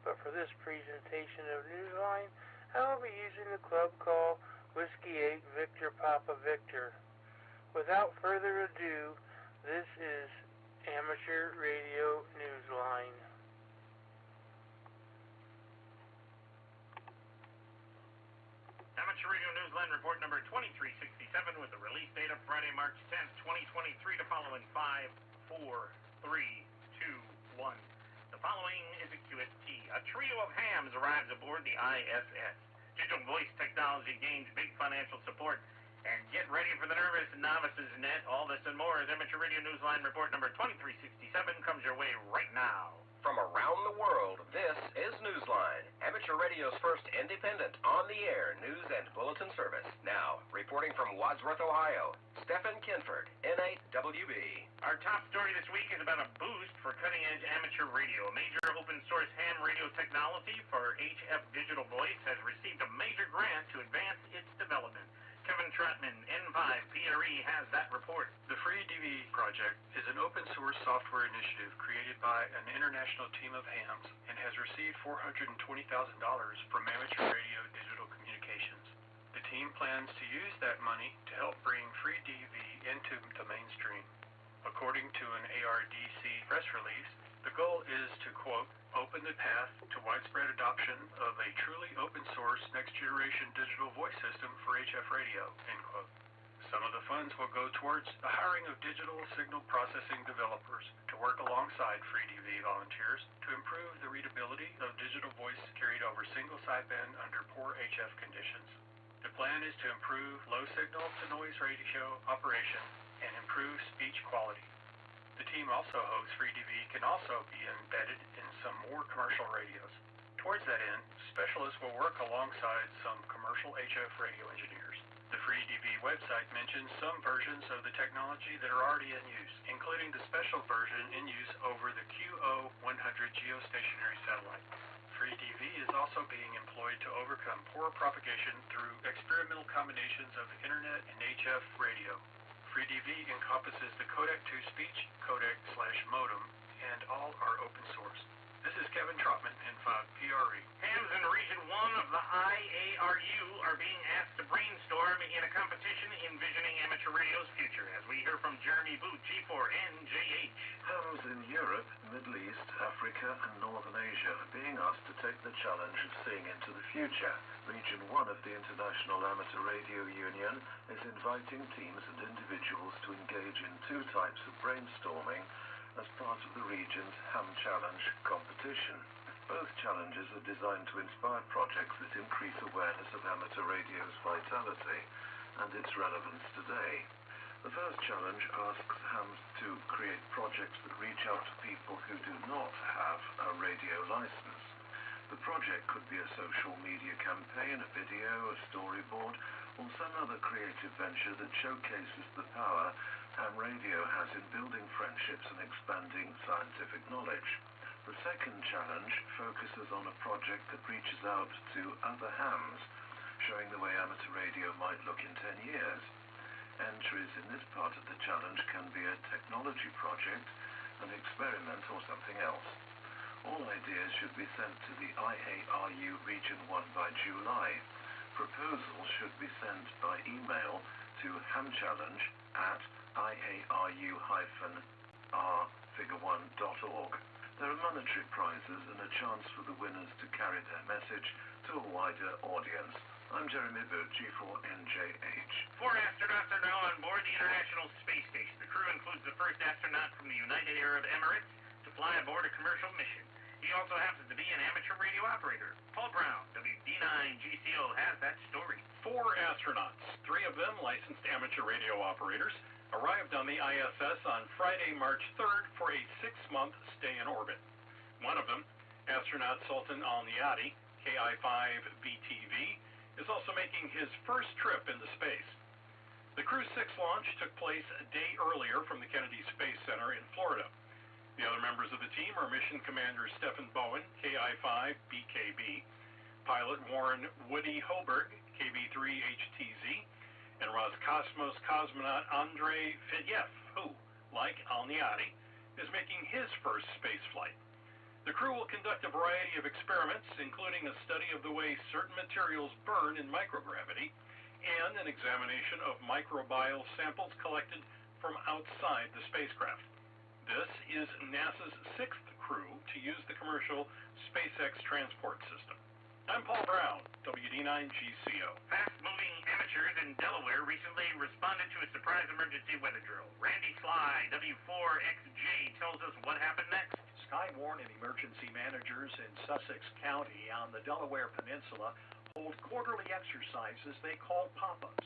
but for this presentation of Newsline, I will be using the club call Whiskey 8 Victor Papa Victor. Without further ado, this is Amateur Radio Newsline. Amateur Radio Newsline report number 2367 with the release date of Friday, March 10th, 2023, to follow in 5, 4, 3, 2, 1. The following is a QST. A trio of hams arrives aboard the ISS. Digital voice technology gains big financial support. And get ready for the nervous novices net. All this and more as Amateur Radio Newsline report number 2367 comes your way right now. From around the world, this is Newsline, Amateur Radio's first independent, on-the-air news and bulletin service. Now, reporting from Wadsworth, Ohio, Stephen Kinford, N8WB. Our top story this week is about a boost for cutting-edge amateur radio. A major open-source ham radio technology for HF digital voice has received a major grant to advance its development. Kevin Trotman, N5PRE, has that report. The FreeDV project is an open-source software initiative created by an international team of hams and has received $420,000 from Amateur Radio Digital Communications. The team plans to use that money to help bring FreeDV into the mainstream. According to an ARDC press release, the goal is to, quote, open the path to widespread adoption of a truly open-source next-generation digital voice system for HF radio, end quote. Some of the funds will go towards the hiring of digital signal processing developers to work alongside FreeDV volunteers to improve the readability of digital voice carried over single sideband under poor HF conditions. The plan is to improve low signal-to-noise ratio operation and improve speech quality. The team also hopes FreeDV can also be embedded in some more commercial radios. Towards that end, specialists will work alongside some commercial HF radio engineers. The FreeDV website mentions some versions of the technology that are already in use, including the special version in use over the QO100 geostationary satellite. FreeDV is also being employed to overcome poor propagation through experimental combinations of Internet and HF radio. FreeDV encompasses the codec-to speech codec/modem, and all are open source. This is Kevin Trotman, N5PRE. Hams in Region 1 of the IARU are being asked to brainstorm in a competition envisioning amateur radio's future, as we hear from Jeremy Boot, G4NJH. Hams in Europe, Middle East, Africa, and Northern Asia are being asked to take the challenge of seeing into the future. Region 1 of the International Amateur Radio Union is inviting teams and individuals to engage in two types of brainstorming as part of the region's Ham Challenge competition. Both challenges are designed to inspire projects that increase awareness of amateur radio's vitality and its relevance today. The first challenge asks hams to create projects that reach out to people who do not have a radio license. The project could be a social media campaign, a video, a storyboard, or some other creative venture that showcases the power ham radio has in building friendships and expanding scientific knowledge. The second challenge focuses on a project that reaches out to other hams, showing the way amateur radio might look in 10 years. Entries in this part of the challenge can be a technology project, an experiment, or something else. All ideas should be sent to the IARU Region 1 by July. Proposals should be sent by email to hamchallenge@iaru-r-1.org. There are monetary prizes and a chance for the winners to carry their message to a wider audience. I'm Jeremy Boot, G4NJH. 4 astronauts are now on board the International Space Station. The crew includes the first astronaut from the United Arab Emirates to fly aboard a commercial mission. He also happens to be an amateur radio operator. Paul Brown, WD9GCO, has that story. 4 astronauts, 3 of them licensed amateur radio operators, arrived on the ISS on Friday, March 3rd for a 6-month stay in orbit. One of them, astronaut Sultan Al-Niadi, KI-5BTV, is also making his first trip into space. The Crew 6 launch took place a day earlier from the Kennedy Space Center in Florida. The other members of the team are Mission Commander Stephen Bowen, KI-5BKB, pilot Warren Woody Hoberg, KB3HTZ, and Roscosmos cosmonaut Andrei Fedyev, who, like Al-Niadi, is making his first space flight. The crew will conduct a variety of experiments, including a study of the way certain materials burn in microgravity and an examination of microbial samples collected from outside the spacecraft. This is NASA's 6th crew to use the commercial SpaceX transport system. I'm Paul Brown, WD9GCO. Fast-moving amateurs in Delaware recently responded to a surprise emergency weather drill. Randy Sly, W4XJ, tells us what happened next. Skywarn and emergency managers in Sussex County on the Delaware Peninsula hold quarterly exercises they call pop-ups,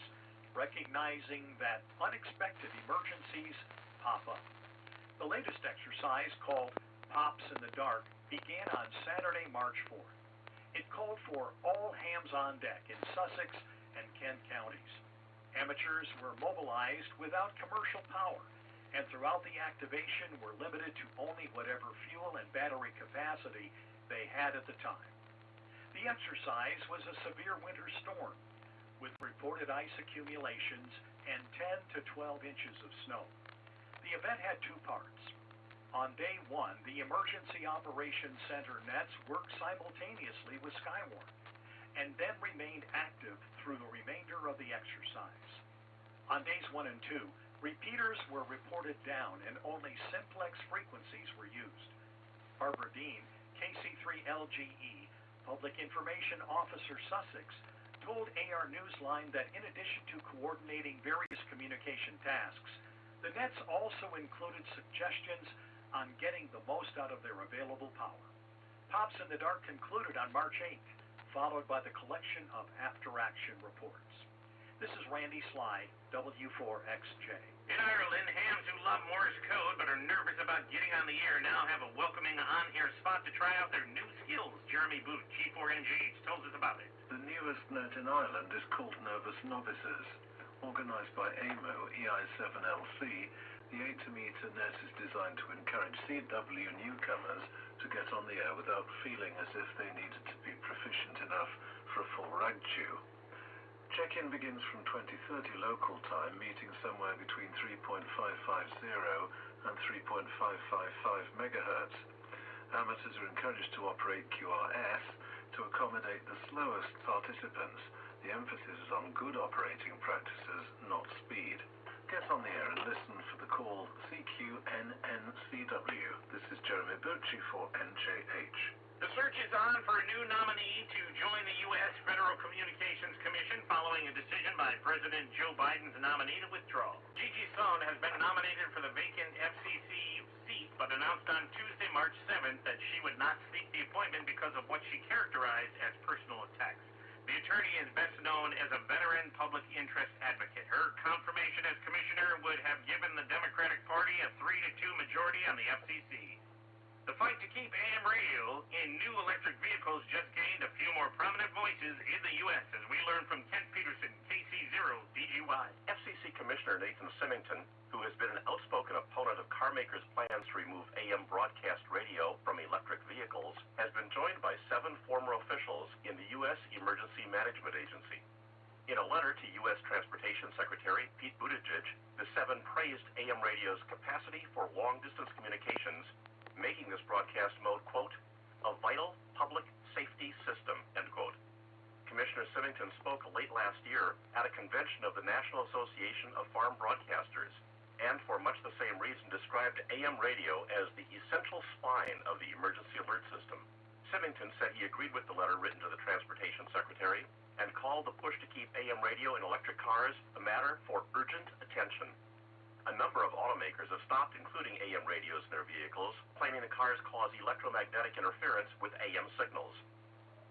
recognizing that unexpected emergencies pop up. The latest exercise, called Pops in the Dark, began on Saturday, March 4th. It called for all hands on deck in Sussex and Kent counties. Amateurs were mobilized without commercial power, and throughout the activation were limited to only whatever fuel and battery capacity they had at the time. The exercise was a severe winter storm, with reported ice accumulations and 10 to 12 inches of snow. The event had two parts. On day one, the Emergency Operations Center nets worked simultaneously with Skywarn, and then remained active through the remainder of the exercise. On days 1 and 2, repeaters were reported down and only simplex frequencies were used. Barbara Dean, KC3LGE, Public Information Officer Sussex, told AR Newsline that in addition to coordinating various communication tasks, the nets also included suggestions on getting the most out of their available power. Pops in the Dark concluded on March 8th, followed by the collection of after-action reports. This is Randy Sly, W4XJ. In Ireland, hams who love Morse code but are nervous about getting on the air now have a welcoming on-air spot to try out their new skills. Jeremy Booth, G4NGH, tells us about it. The newest net in Ireland is called Nervous Novices. Organised by AMO EI7LC, the 8-meter net is designed to encourage CW newcomers to get on the air without feeling as if they needed to be proficient enough for a full rag chew. Check-in begins from 2030 local time, meeting somewhere between 3.550 and 3.555 megahertz. Amateurs are encouraged to operate QRS to accommodate the slowest participants. The emphasis is on good operating practices, not speed. Get on the air and listen for the call CQNNCW. This is Jeremy Bucci for NJH. The search is on for a new nominee to join the U.S. Federal Communications Commission following a decision by President Joe Biden's nominee to withdraw. Gigi Sohn has been nominated for the vacant FCC seat, but announced on Tuesday, March 7th, that she would not seek the appointment because of what she characterized as personal attacks. The attorney is best known as a veteran public interest advocate. Her confirmation as commissioner would have given the Democratic Party a 3-2 majority on the FCC. The fight to keep AM radio in new electric vehicles just gained a few more prominent voices in the U.S., as we learned from Kent Peterson, KC0DGY. FCC Commissioner Nathan Symington, who has been an outspoken opponent of car makers' plans to remove AM broadcast radio from electric vehicles, has been joined by 7 former officials in the U.S. Emergency Management Agency. In a letter to U.S. Transportation Secretary Pete Buttigieg, the 7 praised AM radio's capacity for long-distance communications, making this broadcast mode, quote, a vital public safety system, end quote. Commissioner Symington spoke late last year at a convention of the National Association of Farm Broadcasters, and for much the same reason described AM radio as the essential spine of the emergency alert system. Symington said he agreed with the letter written to the Transportation Secretary and called the push to keep AM radio in electric cars a matter for urgent attention. A number of automakers have stopped including AM radios in their vehicles, claiming the cars cause electromagnetic interference with AM signals.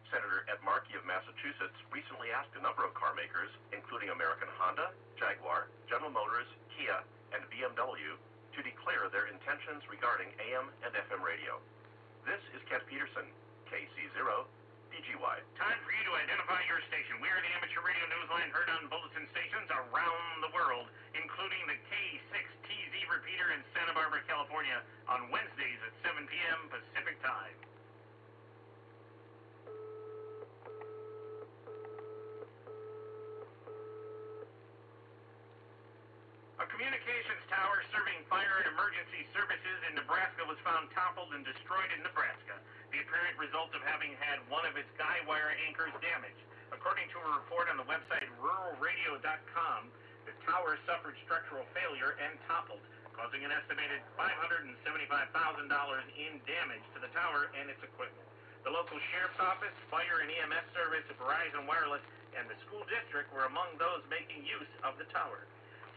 Senator Ed Markey of Massachusetts recently asked a number of car makers, including American Honda, Jaguar, General Motors, Kia, and BMW, to declare their intentions regarding AM and FM radio. This is Kent Peterson, KC0DGY. Time for you to identify your station. We are the Amateur Radio Newsline, heard on bulletin stations around the world, including the K6TZ repeater in Santa Barbara, California, on Wednesdays at 7 p.m. Pacific Time. A communications tower serving fire and emergency services in Nebraska was found toppled and destroyed in Nebraska, the apparent result of having had one of its guy wire anchors damaged. According to a report on the website ruralradio.com, the tower suffered structural failure and toppled, causing an estimated $575,000 in damage to the tower and its equipment. The local sheriff's office, fire and EMS service, Verizon Wireless, and the school district were among those making use of the tower.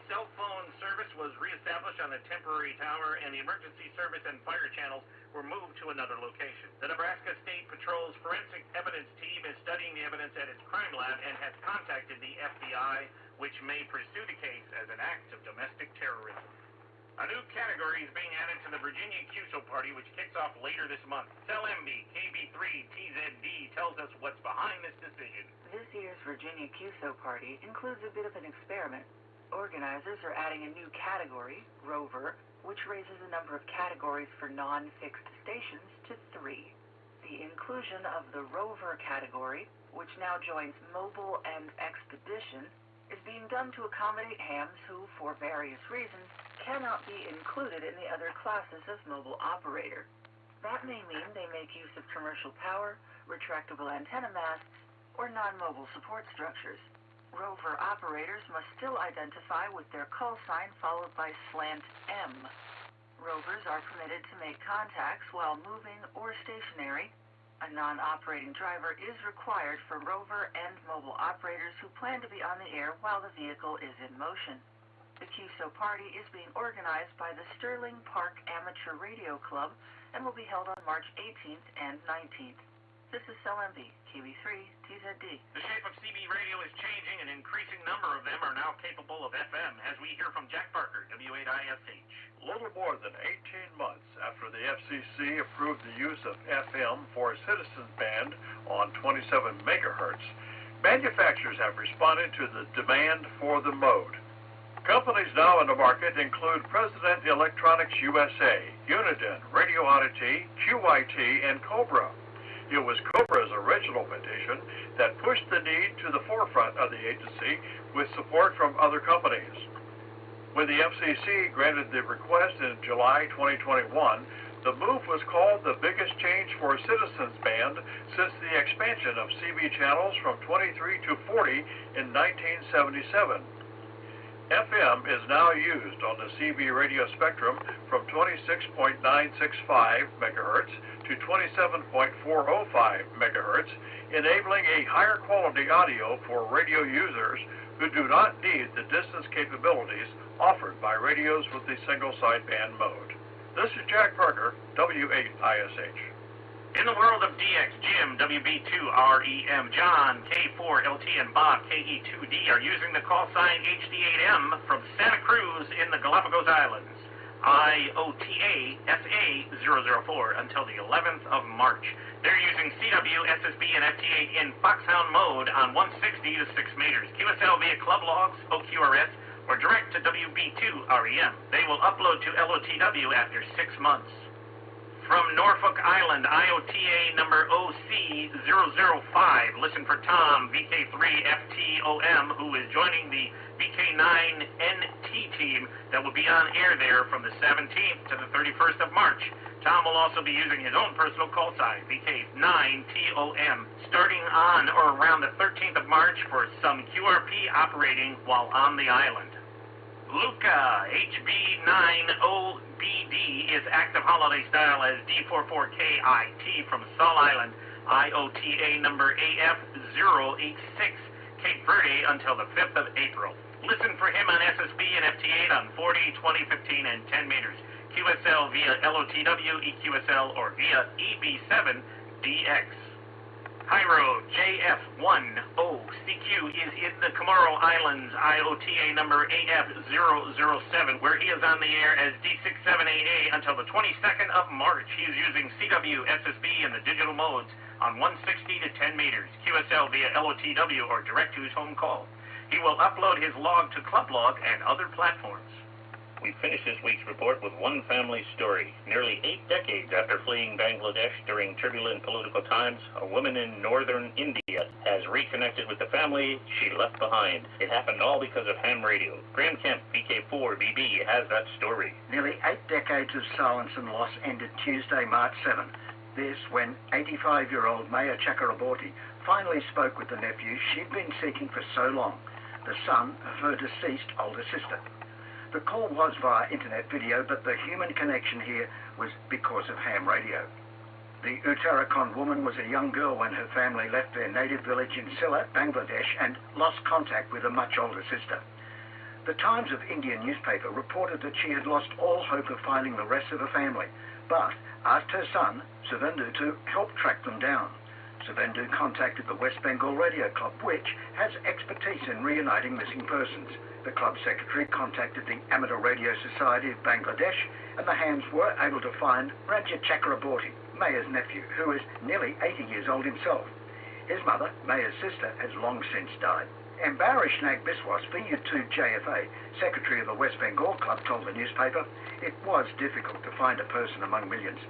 Cell phone service was reestablished on the temporary tower, and the emergency service and fire channels were moved to another location. The Nebraska State Patrol's forensic evidence team is studying the evidence at its crime lab and has contacted the FBI, which may pursue the case as an act of domestic terrorism. A new category is being added to the Virginia QSO party, which kicks off later this month. CellMB KB3 TZD tells us what's behind this decision. This year's Virginia QSO party includes a bit of an experiment. Organizers are adding a new category, Rover, which raises the number of categories for non-fixed stations to 3. The inclusion of the Rover category, which now joins Mobile and Expedition, is being done to accommodate hams who, for various reasons, cannot be included in the other classes of mobile operator. That may mean they make use of commercial power, retractable antenna masts, or non-mobile support structures. Rover operators must still identify with their call sign followed by slant M. Rovers are permitted to make contacts while moving or stationary. A non-operating driver is required for Rover and mobile operators who plan to be on the air while the vehicle is in motion. The QSO party is being organized by the Sterling Park Amateur Radio Club and will be held on March 18th and 19th. This is CellMB, KB3, TZD. The shape of CB radio is changing. An increasing number of them are now capable of FM, as we hear from Jack Parker, W8ISH. Little more than 18 months after the FCC approved the use of FM for a citizens band on 27 megahertz, manufacturers have responded to the demand for the mode. Companies now in the market include President Electronics USA, Uniden, Radio Oddity, QYT, and Cobra. It was Cobra's original petition that pushed the need to the forefront of the agency with support from other companies. When the FCC granted the request in July 2021, the move was called the biggest change for a citizens band since the expansion of CB channels from 23 to 40 in 1977. FM is now used on the CB radio spectrum from 26.965 megahertz to 27.405 megahertz, enabling a higher quality audio for radio users who do not need the distance capabilities offered by radios with the single sideband mode. This is Jack Parker, W8ISH. In the world of DX, Jim, WB2REM, John, K4LT, and Bob, KE2D are using the call sign HD8M from Santa Cruz in the Galapagos Islands. IOTA SA004 until the 11th of March. They're using CW, SSB, and FT8 in Foxhound mode on 160 to 6 meters. QSL via club logs, OQRS, or direct to WB2REM. They will upload to LOTW after 6 months. From Norfolk Island, IOTA number OC005. Listen for Tom, VK3FTOM, who is joining the VK9NT team that will be on air there from the 17th to the 31st of March. Tom will also be using his own personal call sign, VK9TOM, starting on or around the 13th of March for some QRP operating while on the island. Luca, HB90BD, is active holiday style as D44KIT from Sol Island, IOTA number AF086, Cape Verde until the 5th of April. Listen for him on SSB and FT8 on 40, 20, 15, and 10 meters. QSL via LOTW, EQSL, or via EB7DX. Hyro JF10CQ is in the Comoro Islands, IOTA number AF007, where he is on the air as D67AA until the 22nd of March. He is using CW, SSB, and the digital modes on 160 to 10 meters, QSL via LOTW or direct to his home call. He will upload his log to Clublog and other platforms. We finish this week's report with one family story. Nearly 8 decades decades after fleeing Bangladesh during turbulent political times, a woman in northern India has reconnected with the family she left behind. It happened all because of ham radio. Graham Kemp, VK4BB, has that story. Nearly 8 decades of silence and loss ended Tuesday, March 7. This when 85-year-old Maya Chakraborty finally spoke with the nephew she'd been seeking for so long, the son of her deceased older sister. The call was via internet video, but the human connection here was because of ham radio. The Uttarakhand woman was a young girl when her family left their native village in Sylhet, Bangladesh, and lost contact with a much older sister. The Times of India newspaper reported that she had lost all hope of finding the rest of her family, but asked her son, Suvendu, to help track them down. Suvendu contacted the West Bengal Radio Club, which has expertise in reuniting missing persons. The club secretary contacted the Amateur Radio Society of Bangladesh, and the hams were able to find Raja Chakraborty, Maya's nephew, who is nearly 80 years old himself. His mother, Maya's sister, has long since died. Ambarish Nag Biswas, VU2JFA, secretary of the West Bengal Club, told the newspaper it was difficult to find a person among millions.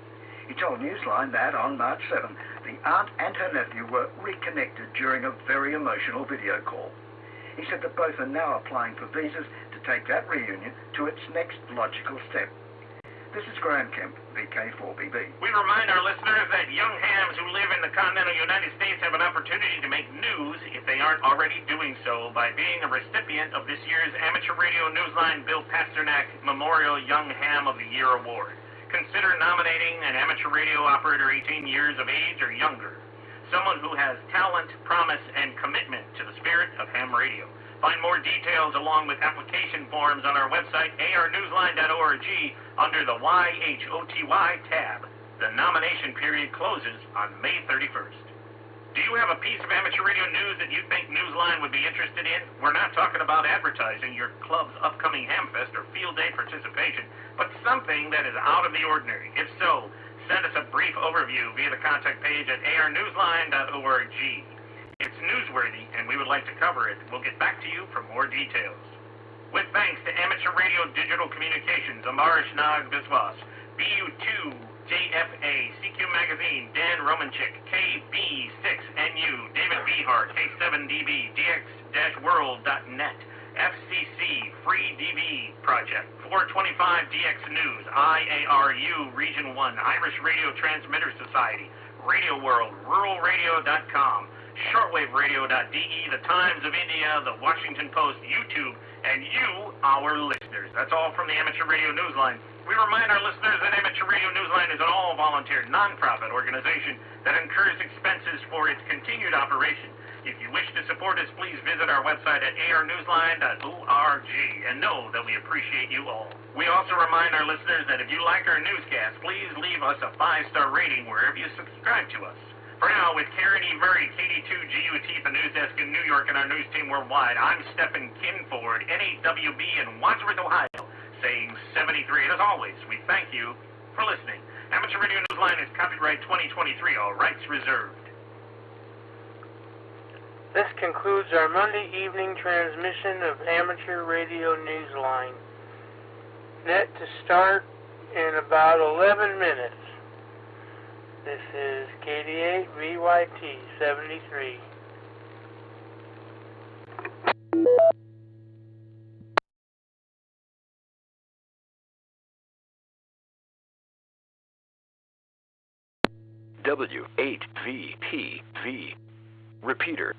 He told Newsline that on March 7, the aunt and her nephew were reconnected during a very emotional video call. He said that both are now applying for visas to take that reunion to its next logical step. This is Graham Kemp, VK4BB. We remind our listeners that young hams who live in the continental United States have an opportunity to make news if they aren't already doing so by being a recipient of this year's Amateur Radio Newsline Bill Pasternak Memorial Young Ham of the Year Award. Consider nominating an amateur radio operator 18 years of age or younger. Someone who has talent, promise, and commitment to the spirit of ham radio. Find more details along with application forms on our website, arnewsline.org, under the YHOTY tab. The nomination period closes on May 31st. Do you have a piece of amateur radio news that you think Newsline would be interested in? We're not talking about advertising your club's upcoming Hamfest or field day participation, but something that is out of the ordinary. If so, send us a brief overview via the contact page at arnewsline.org. It's newsworthy, and we would like to cover it. We'll get back to you for more details. With thanks to Amateur Radio Digital Communications, Ambarish Nag Biswas, BU2JFA, CQ Magazine, Dan Romanchik, KB6NU, David Behart, K7DB, DX-World.net, FCC, Free DB Project, 425DX News, IARU, Region 1, Irish Radio Transmitter Society, Radio World, RuralRadio.com, shortwaveradio.de, the Times of India, the Washington Post, YouTube, and you, our listeners. That's all from the Amateur Radio Newsline. We remind our listeners that Amateur Radio Newsline is an all-volunteer, non-profit organization that incurs expenses for its continued operation. If you wish to support us, please visit our website at arnewsline.org and know that we appreciate you all. We also remind our listeners that if you like our newscast, please leave us a 5-star rating wherever you subscribe to us. For now, with Karen E. Murray, KD2GUT, the news desk in New York, and our news team worldwide, I'm Stephen Kinford, NAWB in Wadsworth, Ohio, saying 73. And as always, we thank you for listening. Amateur Radio Newsline is copyright 2023, all rights reserved. This concludes our Monday evening transmission of Amateur Radio Newsline. Net to start in about 11 minutes. This is KD8 VYT 73. W8VPV. Repeater.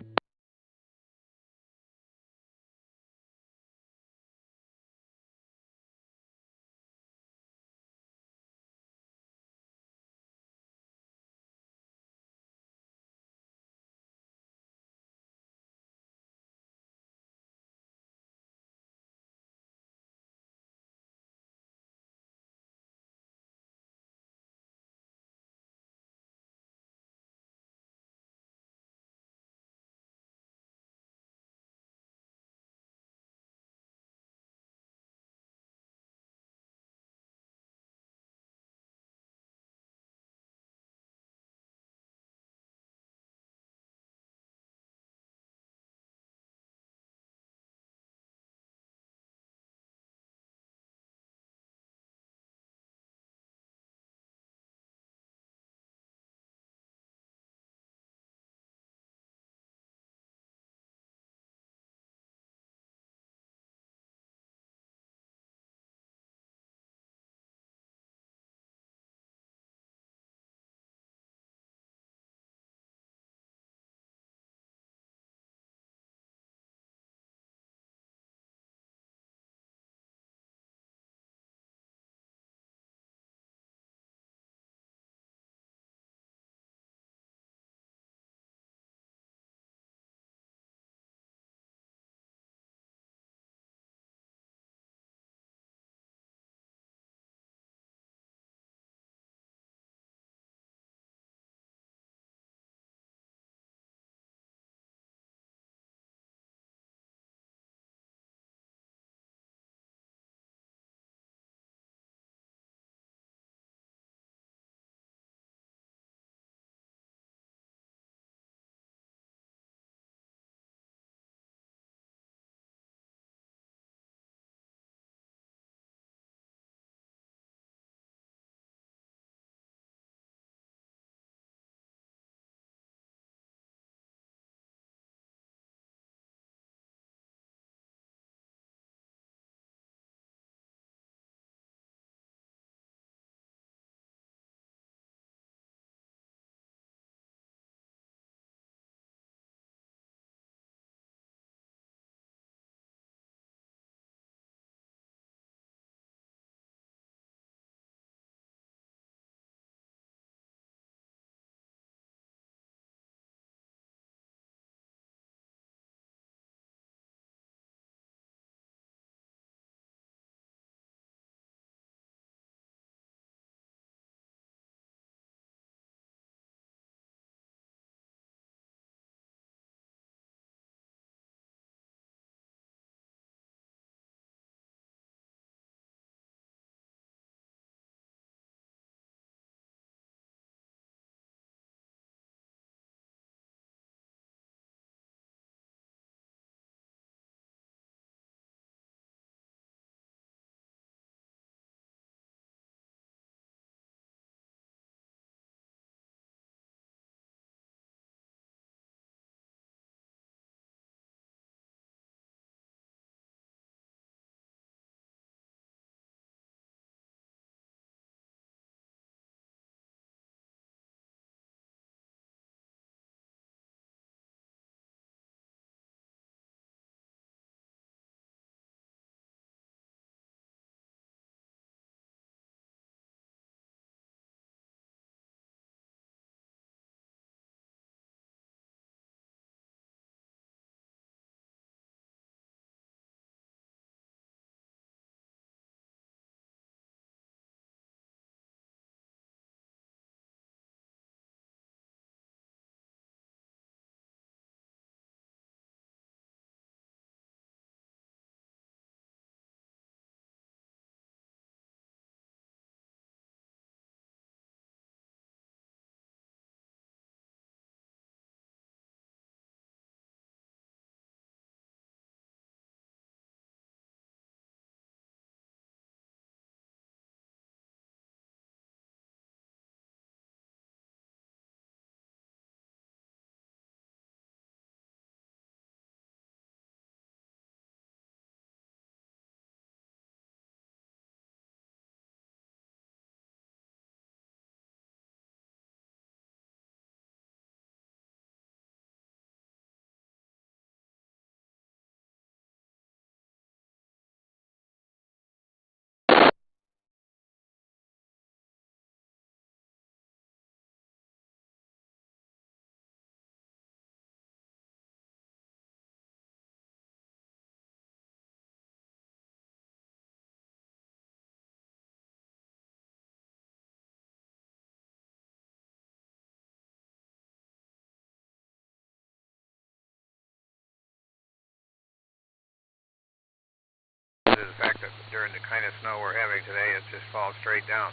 during the kind of snow we're having today, it just falls straight down.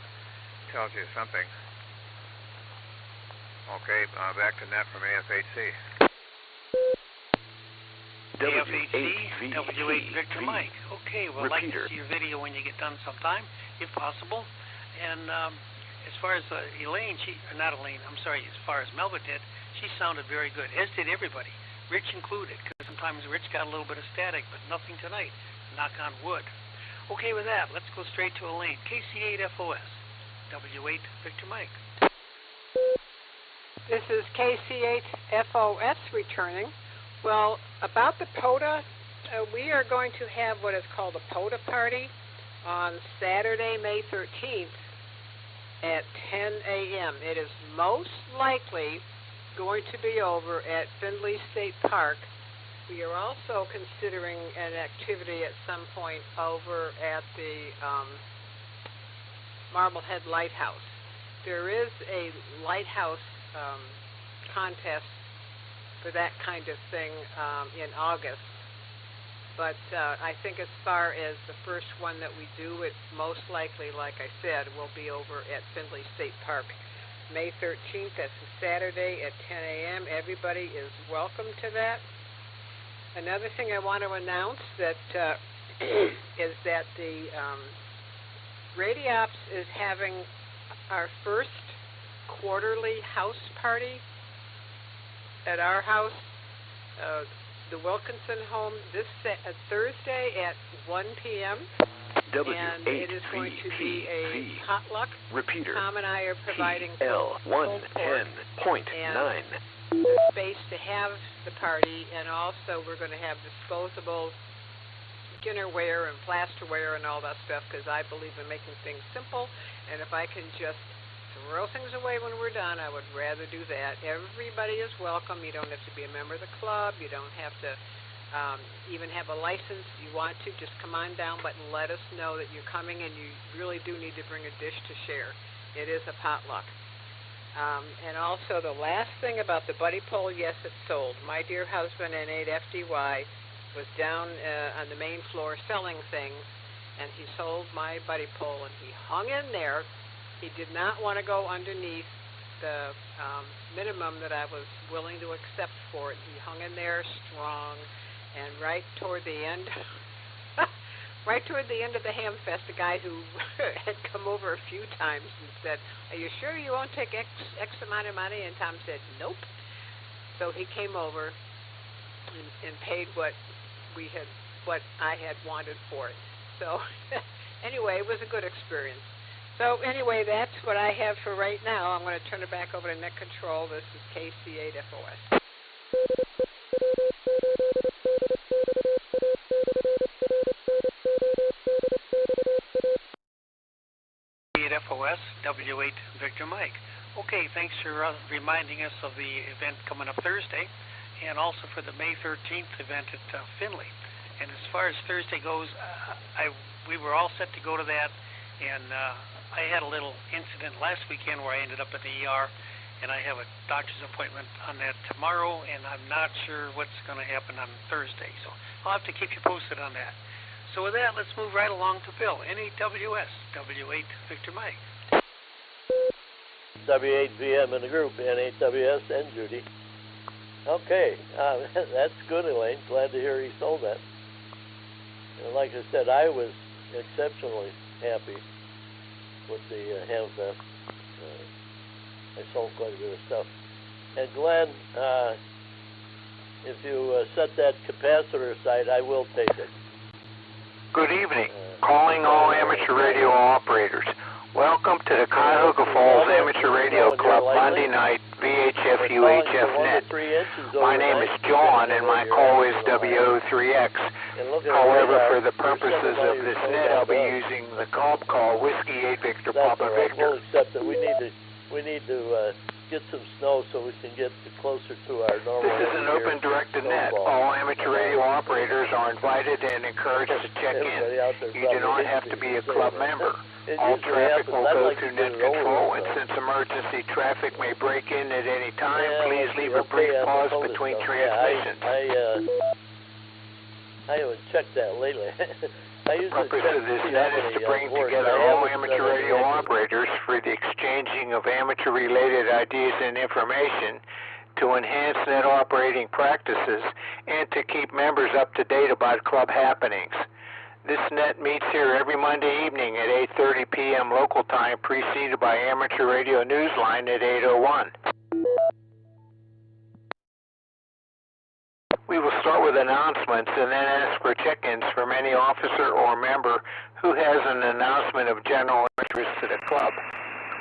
Tells you something. Okay, back to net from AFHC. AFHC, W8 Victor Mike. Okay, we'd like to see your video when you get done sometime, if possible. And as far as Elaine, as far as Melba did, she sounded very good, as did everybody, Rich included, because sometimes Rich got a little bit of static, but nothing tonight, knock on wood. Okay, with that, let's go straight to Elaine, KC8FOS, W8 Victor Mike. This is KC8FOS returning. Well, about the POTA, we are going to have what is called a POTA party on Saturday, May 13th at 10 a.m. It is most likely going to be over at Findlay State Park. We are also considering an activity at some point over at the Marblehead Lighthouse. There is a lighthouse contest for that kind of thing in August. But I think as far as the first one that we do, it's most likely, like I said, will be over at Findlay State Park. May 13th, that's a Saturday at 10 a.m. Everybody is welcome to that. Another thing I want to announce that is that the Radiops is having our first quarterly house party at our house, the Wilkinson home, this Thursday at 1 p.m. And it is going to be a potluck. Repeater. Tom and I are providing L110.9. The space to have the party, and also we're going to have disposable dinnerware and plasterware and all that stuff, because I believe in making things simple, and if I can just throw things away when we're done, I would rather do that. Everybody is welcome. You don't have to be a member of the club. You don't have to even have a license. If you want to, just come on down, but let us know that you're coming, and you really do need to bring a dish to share. It is a potluck. And also the last thing about the buddy pole, yes, it's sold. My dear husband in 8FDY was down on the main floor selling things, and he sold my buddy pole, and he hung in there. He did not want to go underneath the minimum that I was willing to accept for it. He hung in there strong, and right toward the end, of the ham fest, a guy who had come over a few times and said, "Are you sure you won't take X amount of money?" And Tom said, "Nope." So he came over and paid what I had wanted for it. So anyway, it was a good experience. So anyway, that's what I have for right now. I'm going to turn it back over to Net Control. This is KC8FOS. FOS, W8 Victor Mike. Okay, thanks for reminding us of the event coming up Thursday, and also for the May 13th event at Findlay. And as far as Thursday goes, we were all set to go to that, and I had a little incident last weekend where I ended up at the ER, and I have a doctor's appointment on that tomorrow, and I'm not sure what's going to happen on Thursday. So I'll have to keep you posted on that. So with that, let's move right along to Bill, NAWS, W8 Victor Mike. W8VM in the group, NAWS and Judy. Okay, that's good, Elaine. Glad to hear he sold that. And like I said, I was exceptionally happy with the Hamfest. I sold quite a bit of stuff. And Glenn, if you set that capacitor aside, I will take it. Good evening. Calling all amateur radio operators. Welcome to the Cuyahoga Falls Amateur Radio Club Monday night VHF UHF net. My name is John and my call is WO3X. However, for the purposes of this net, I'll be using the club call Whiskey 8 Victor Papa Victor. Except that we need to get some snow so we can get closer to our normal. This is an open directed net. All amateur radio operators are invited and encouraged to check in. You do not have to be a club member. All traffic will go through net control, and since emergency traffic may break in at any time, please leave a brief pause between transmissions. I haven't checked that lately. I The purpose of this net is to bring together all amateur radio operators for the exchanging of amateur-related ideas and information, to enhance net operating practices, and to keep members up to date about club happenings. This net meets here every Monday evening at 8:30 p.m. local time, preceded by Amateur Radio Newsline at 8:01. We will start with announcements and then ask for check-ins from any officer or member who has an announcement of general interest to the club.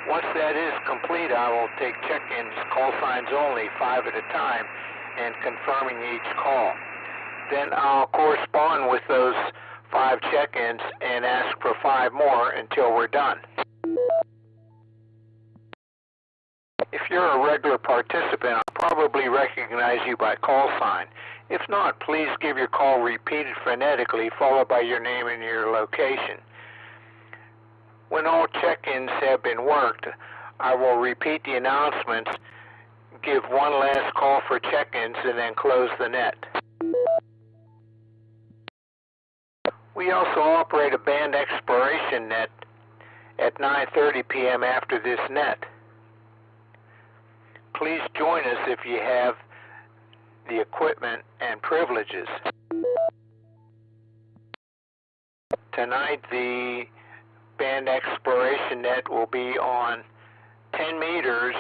Once that is complete, I will take check-ins, call signs only, 5 at a time, and confirming each call. Then I'll correspond with those 5 check-ins and ask for 5 more until we're done. If you're a regular participant, I'll probably recognize you by call sign. If not, please give your call repeated phonetically, followed by your name and your location. When all check-ins have been worked, I will repeat the announcements, give one last call for check-ins, and then close the net. We also operate a band exploration net at 9:30 p.m. after this net. Please join us if you have the equipment and privileges. Tonight, the band exploration net will be on 10 meters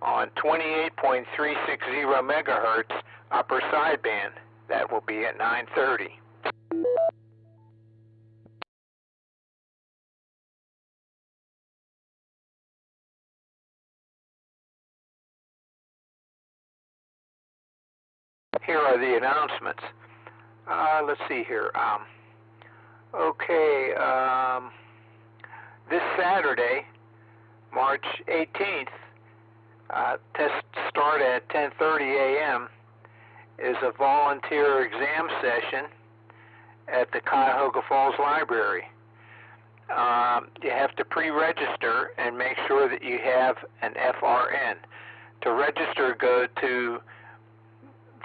on 28.360 megahertz upper sideband. That will be at 9:30. Here are the announcements. Let's see here. This Saturday, March 18th, test start at 10:30 a.m. is a volunteer exam session at the Cuyahoga Falls Library. You have to pre-register and make sure that you have an FRN. To register, go to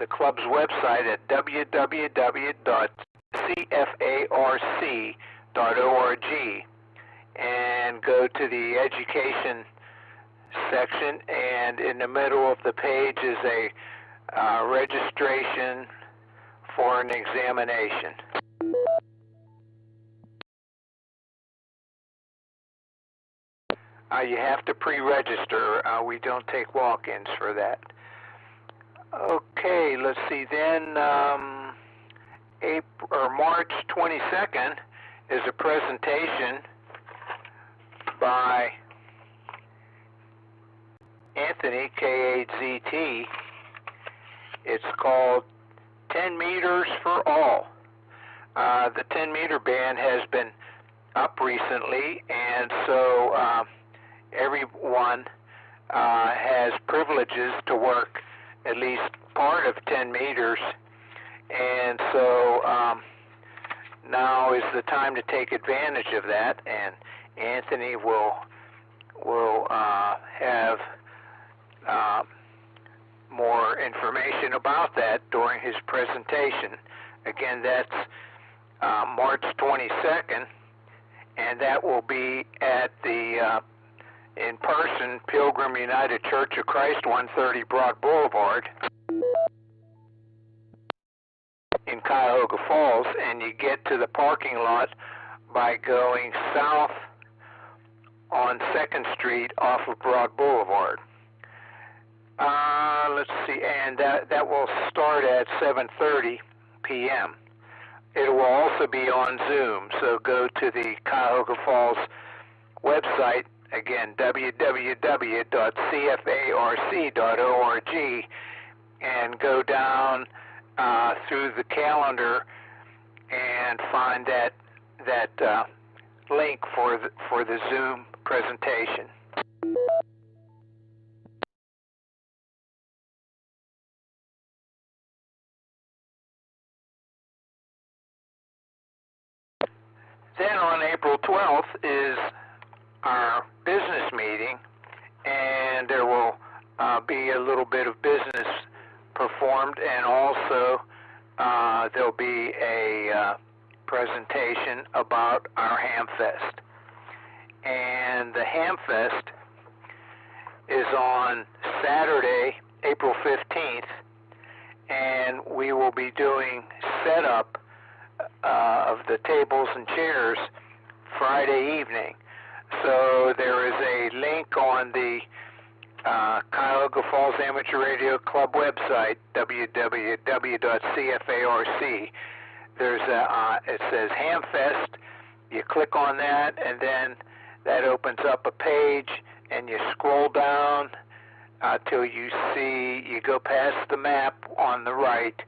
the club's website at www.cfarc.org and go to the education section, and in the middle of the page is a registration for an examination. You have to pre-register. We don't take walk-ins for that. Okay, let's see. Then March 22nd is a presentation by Anthony, K-A-Z-T. It's called 10 Meters for All. The 10-meter band has been up recently, and so everyone has privileges to work at least part of 10 meters, and so now is the time to take advantage of that, and Anthony will have more information about that during his presentation. Again, that's March 22nd, and that will be at the in-person Pilgrim United Church of Christ, 130 Broad Boulevard in Cuyahoga Falls, and you get to the parking lot by going south on 2nd Street off of Broad Boulevard. Let's see, and that will start at 7:30 p.m. It will also be on Zoom, so go to the Cuyahoga Falls website, again, www.cfarc.org, and go down through the calendar and find that link for the Zoom presentation. Then on April 12th is our business meeting, and there will be a little bit of business performed, and also there'll be a presentation about our Ham Fest. And the Ham Fest is on Saturday, April 15th, and we will be doing setup of the tables and chairs Friday evening. So there is a link on the Cuyahoga Falls Amateur Radio Club website, www.cfarc. It says Ham Fest. You click on that, and then that opens up a page, and you scroll down till you go past the map on the right,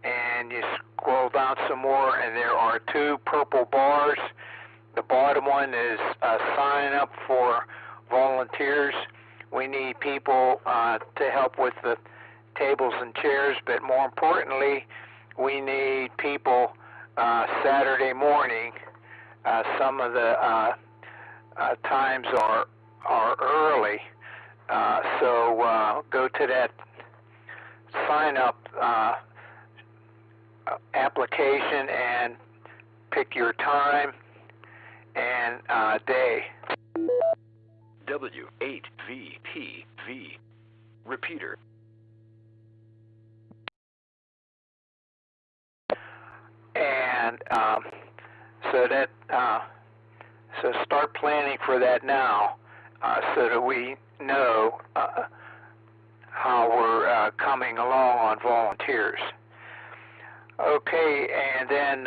and you scroll down some more, and there are two purple bars. The bottom one is sign up for volunteers. We need people to help with the tables and chairs, but more importantly, we need people Saturday morning. Some of the times are early, so go to that sign up application and pick your time and day. W8VPV. Repeater. And so start planning for that now, so that we know how we're coming along on volunteers. Okay, and then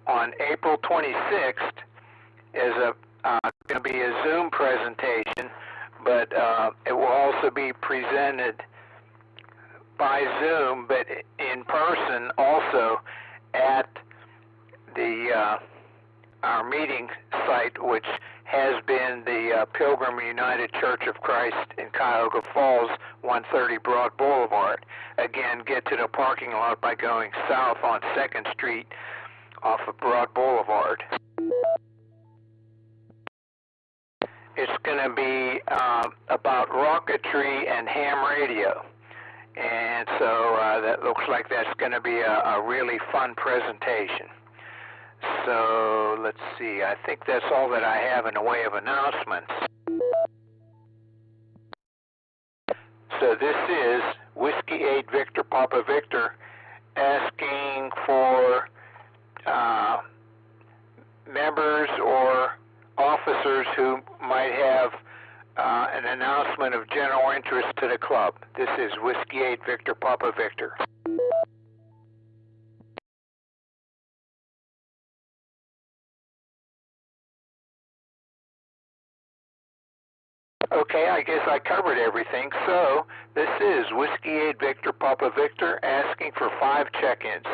on April 26th is going to be a Zoom presentation, but it will also be presented by Zoom, but in person also at the our meeting site, which has been the Pilgrim United Church of Christ in Cuyahoga Falls, 130 Broad Boulevard. Again, get to the parking lot by going south on 2nd Street off of Broad Boulevard. It's going to be about rocketry and ham radio. And so that looks like that's going to be a really fun presentation. So let's see, I think that's all that I have in the way of announcements. So this is Whiskey 8 Victor Papa Victor asking for members or officers who might have an announcement of general interest to the club. This is Whiskey 8 Victor Papa Victor. Okay, I guess I covered everything. So this is Whiskey 8 Victor Papa Victor asking for 5 check-ins.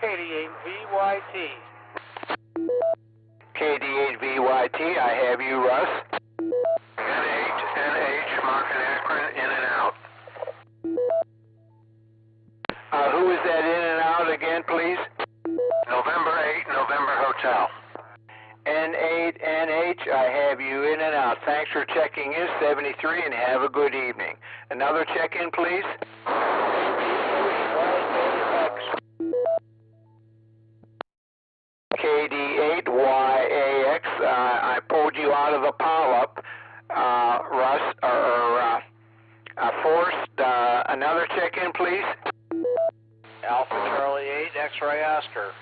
KD8VYT. KD8VYT, I have you, Russ. N8NH, Market Akron, in and out. Who is that in and out again, please? November 8, November Hotel. N8NH, I have you in and out. Thanks for checking in, 73, and have a good evening. Another check-in, please. KD8YAX, I pulled you out of the pile-up, Russ, Forrest. Another check-in, please. Alpha Charlie 8, X-Ray Oscar.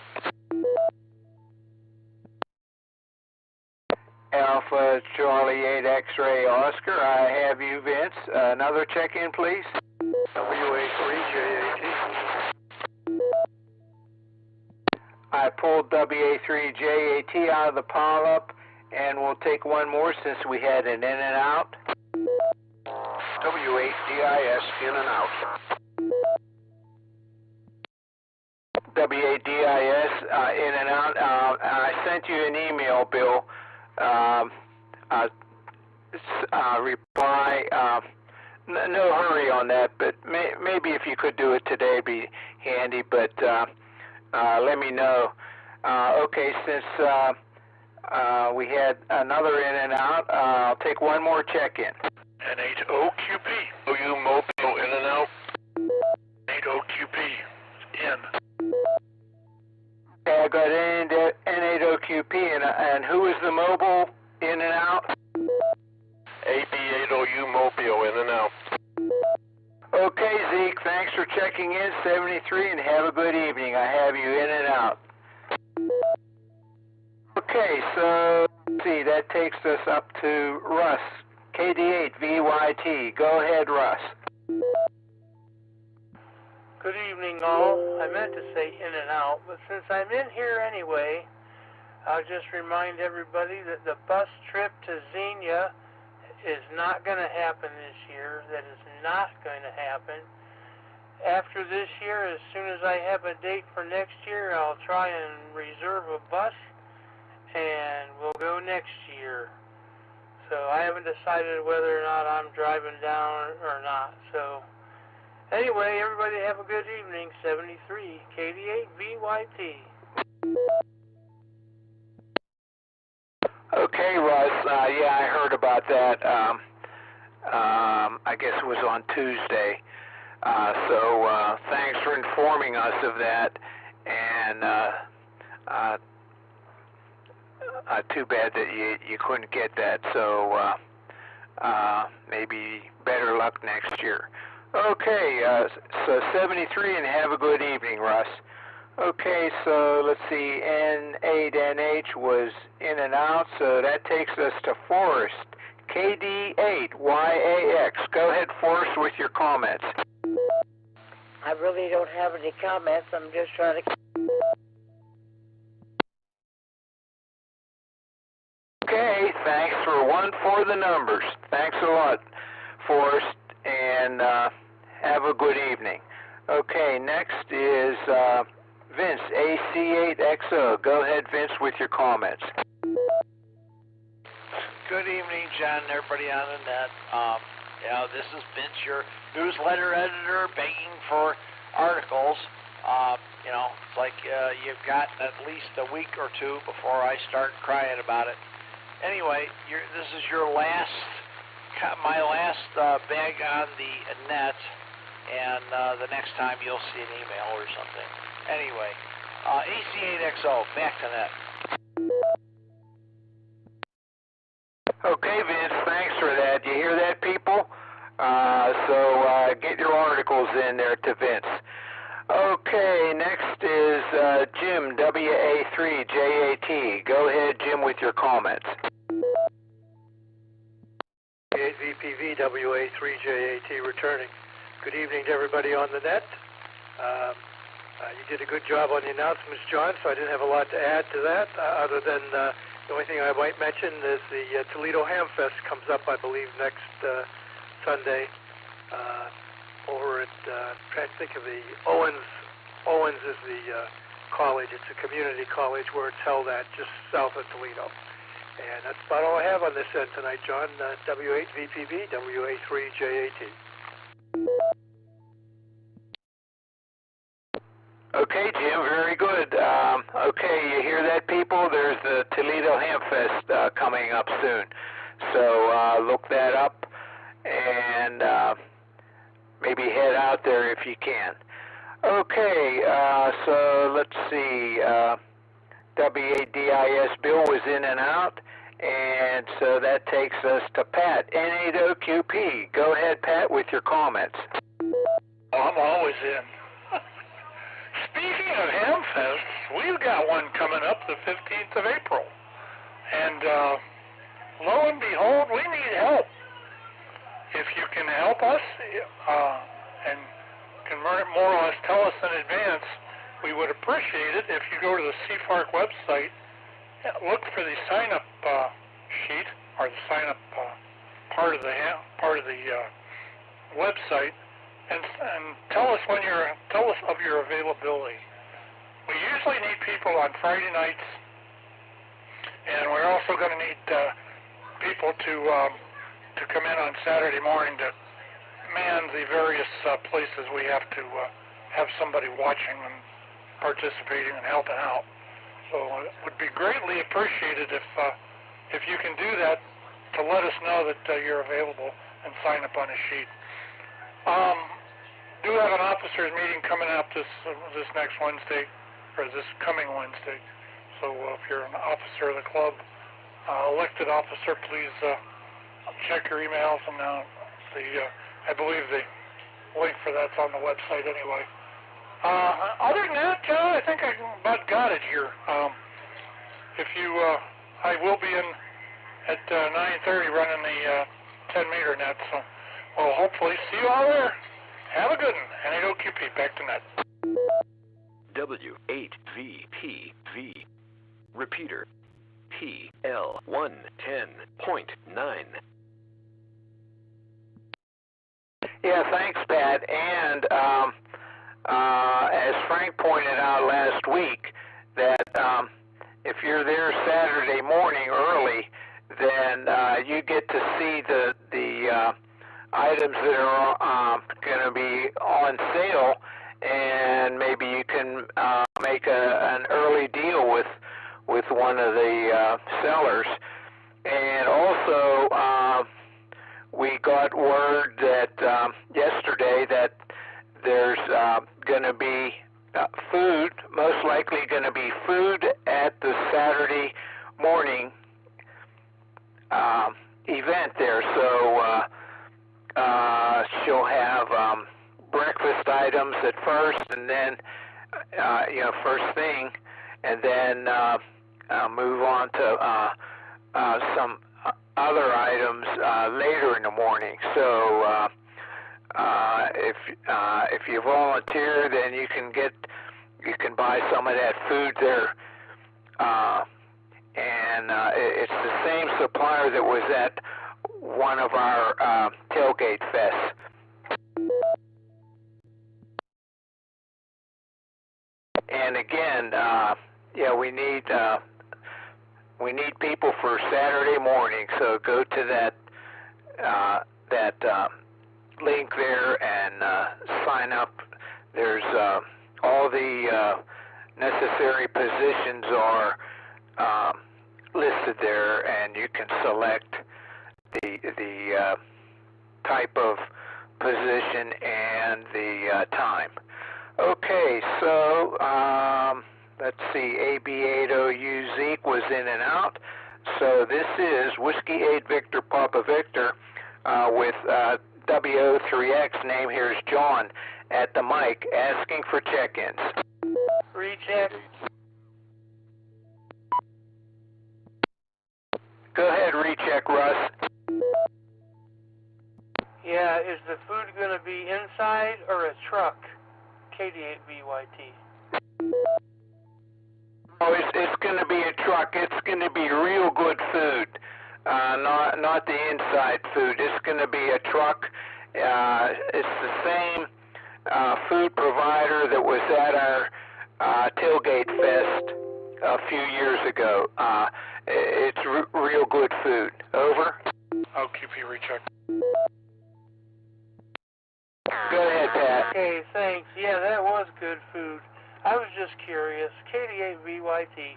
Alpha Charlie 8 X-Ray Oscar, I have you, Vince. Another check-in, please. WA3JAT. I pulled WA3JAT out of the pile-up, and we'll take one more since we had an in and out. W8DIS, in and out. WADIS, in and out. I sent you an email, Bill. Reply. No hurry on that, but maybe if you could do it today, it'd be handy. But let me know. Okay, since we had another in and out, I'll take one more check-in. N8OQP. OU Mobile, in and out. 8OQP, in. got N8OQP, and who is the mobile in and out? AB8OU Mobile, in and out. Okay, Zeke, thanks for checking in, 73, and have a good evening. I have you in and out. Okay, so let's see, that takes us up to Russ, KD8VYT. Go ahead, Russ. Good evening, all. I meant to say in and out, but since I'm in here anyway, I'll just remind everybody that the bus trip to Xenia is not going to happen this year. That is not going to happen. After this year, as soon as I have a date for next year, I'll try and reserve a bus, and we'll go next year. So I haven't decided whether or not I'm driving down or not. So anyway, everybody have a good evening. 73, KD8VYT. Okay, Russ. Yeah, I heard about that. I guess it was on Tuesday. So thanks for informing us of that. And too bad that you couldn't get that. So maybe better luck next year. Okay, so 73, and have a good evening, Russ. Okay, so let's see, N8NH was in and out, so that takes us to Forrest, KD8YAX. Go ahead, Forrest, with your comments. I really don't have any comments. I'm just trying to... Okay, thanks for one for the numbers. Thanks a lot, Forrest, and have a good evening. Okay, next is Vince, AC8XO. Go ahead, Vince, with your comments. Good evening, John, and everybody on the net. This is Vince, your newsletter editor, begging for articles. It's like you've got at least a week or two before I start crying about it. Anyway, this is my last bag on the net, and the next time you'll see an email or something. Anyway, AC8XO, back to net. Okay, Vince, thanks for that. You hear that, people? So get your articles in there to Vince. Okay, next is Jim, WA3JAT. Go ahead, Jim, with your comments. VPV, WA3JAT returning. Good evening to everybody on the net. You did a good job on the announcements, John, so I didn't have a lot to add to that, other than the only thing I might mention is the Toledo Ham Fest comes up, I believe, next Sunday over at, trying to think of the Owens is the college. It's a community college where it's held at just south of Toledo. And that's about all I have on this end tonight, John. W8VPV, WA3JAT. Okay, Jim, very good. Okay, you hear that, people? There's the Toledo Ham Fest coming up soon. So look that up and maybe head out there if you can. Okay, so let's see. W8DIS Bill was in and out, and so that takes us to Pat, N8OQP. Go ahead, Pat, with your comments. I'm always in. Speaking of Hamfests, we've got one coming up the 15th of April. And lo and behold, we need help. If you can help us and can more or less tell us in advance, we would appreciate it if you go to the CFARC website, look for the sign-up sheet or the sign-up part of the website, and tell us of your availability. We usually need people on Friday nights, and we're also going to need people to come in on Saturday morning to man the various places we have to have somebody watching and participating and helping out. So it would be greatly appreciated if you can do that, to let us know that you're available and sign up on a sheet. Do have an officers meeting coming up this next Wednesday. for this coming Wednesday. So if you're an officer of the club, elected officer, please check your emails, and I believe the link for that's on the website anyway. Other than that, John, I think I about got it here. If you, I will be in at 9:30 running the 10-meter net, so we'll hopefully see you all there. Have a good one. And OQP, back to net. W8VPV. Repeater. PL110.9. Yeah, thanks, Pat. And as Frank pointed out last week, that if you're there Saturday morning early, then you get to see the items that are going to be on sale, and maybe you can make an early deal with one of the sellers. And also, we got word that yesterday that there's going to be food, most likely going to be food at the Saturday morning event there. So she'll have breakfast items at first, and then first thing, and then move on to some other items later in the morning. So if you volunteer, then you can buy some of that food there, and it's the same supplier that was at one of our tailgate fests. And again, we need people for Saturday morning. So go to that link there and sign up. There's all the necessary positions are listed there, and you can select the type of position and the time. Okay, so let's see, AB80U Zeke was in and out. So this is Whiskey 8 Victor Papa Victor with WO3X. Name here is John at the mic asking for check-ins. Recheck. Go ahead, recheck, Russ. Yeah, is the food going to be inside or a truck? KD8VYT. Oh, it's going to be a truck. It's going to be real good food, not the inside food. It's going to be a truck. It's the same food provider that was at our tailgate fest a few years ago. It's real good food. Over. OQP recheck. Go ahead, Pat. Okay, thanks. Yeah, that was good food. I was just curious. KD8VYT.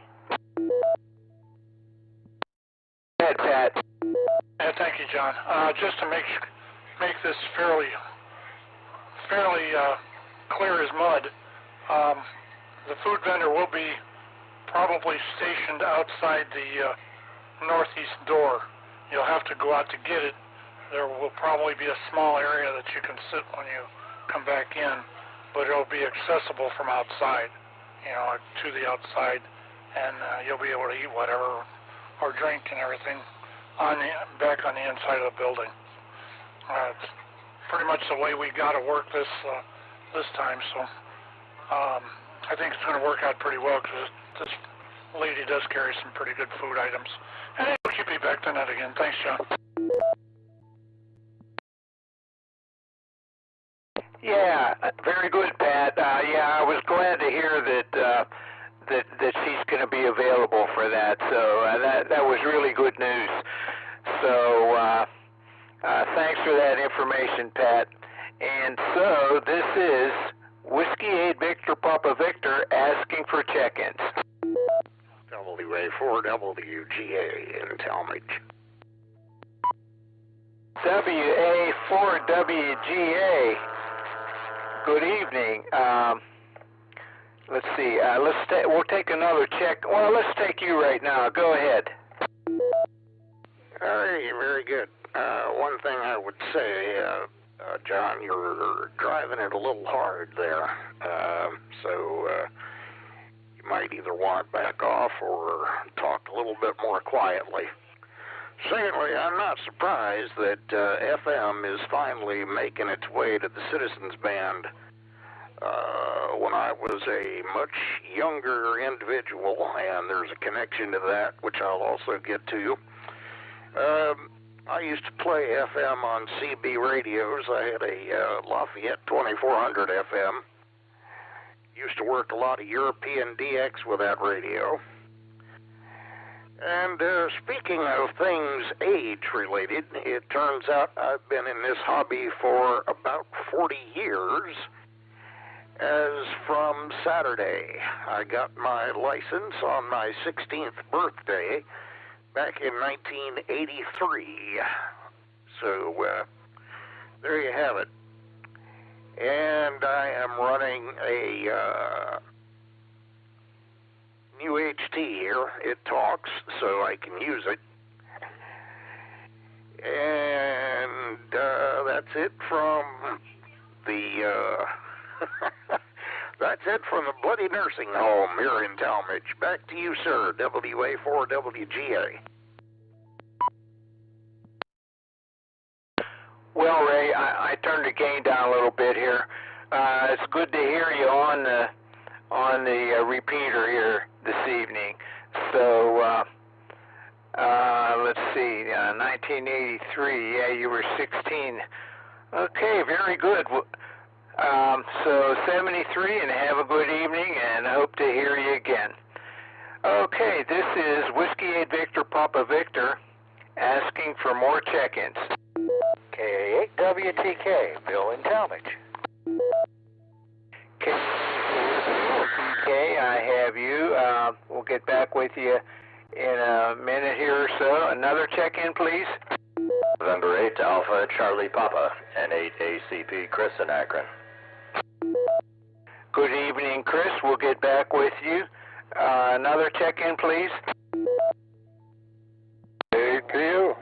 Go ahead, Pat. Yeah, thank you, John. Just to make this fairly clear as mud, the food vendor will be probably stationed outside the northeast door. You'll have to go out to get it. There will probably be a small area that you can sit when you come back in, but it'll be accessible from outside, to the outside, and you'll be able to eat whatever or drink and everything back on the inside of the building. It's pretty much the way we got to work this time, so I think it's going to work out pretty well because this lady does carry some pretty good food items. And we'll keep you back to that again. Thanks, John. Yeah, very good, Pat. I was glad to hear that she's going to be available for that. So that was really good news. So thanks for that information, Pat. And so this is Whiskey 8 Victor Papa Victor asking for check-ins. WA4WGA in Talmadge. WA4WGA. Good evening. let's see. We'll take another check. Well, let's take you right now. Go ahead. Hey, very good. One thing I would say, John, you're driving it a little hard there. So you might either want to back off or talk a little bit more quietly. Secondly, I'm not surprised that FM is finally making its way to the Citizens Band. When I was a much younger individual, and there's a connection to that, which I'll also get to, I used to play FM on CB radios. I had a Lafayette 2400 FM. Used to work a lot of European DX with that radio. And speaking of things age-related, it turns out I've been in this hobby for about 40 years. As from Saturday, I got my license on my 16th birthday back in 1983. So there you have it. And I am running a new HT here. It talks, so I can use it. And that's it from the that's it from the bloody nursing home here in Talmadge. Back to you, sir. WA4WGA. Well, Ray, I turned the gain down a little bit here. It's good to hear you on the repeater here this evening. So let's see, 1983. Yeah, you were 16. Okay, very good. So 73, and have a good evening, and hope to hear you again. Okay, this is Whiskey 8 Victor Papa Victor asking for more check-ins. K8WTK, Bill in Talmadge. Okay, I have you. We'll get back with you in a minute here or so. Another check-in, please. November 8 Alpha Charlie Papa, N8 ACP Chris in Akron. Good evening, Chris. We'll get back with you. Another check-in, please. K8PU.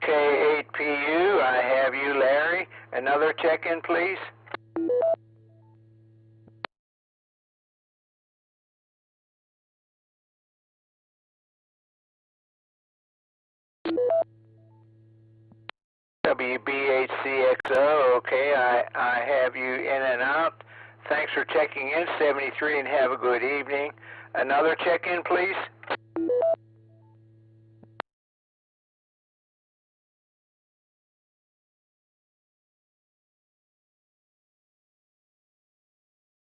K8PU, I have you, Larry. Another check-in, please. WBHCXO, okay, I have you in and out. Thanks for checking in, 73, and have a good evening. Another check-in, please.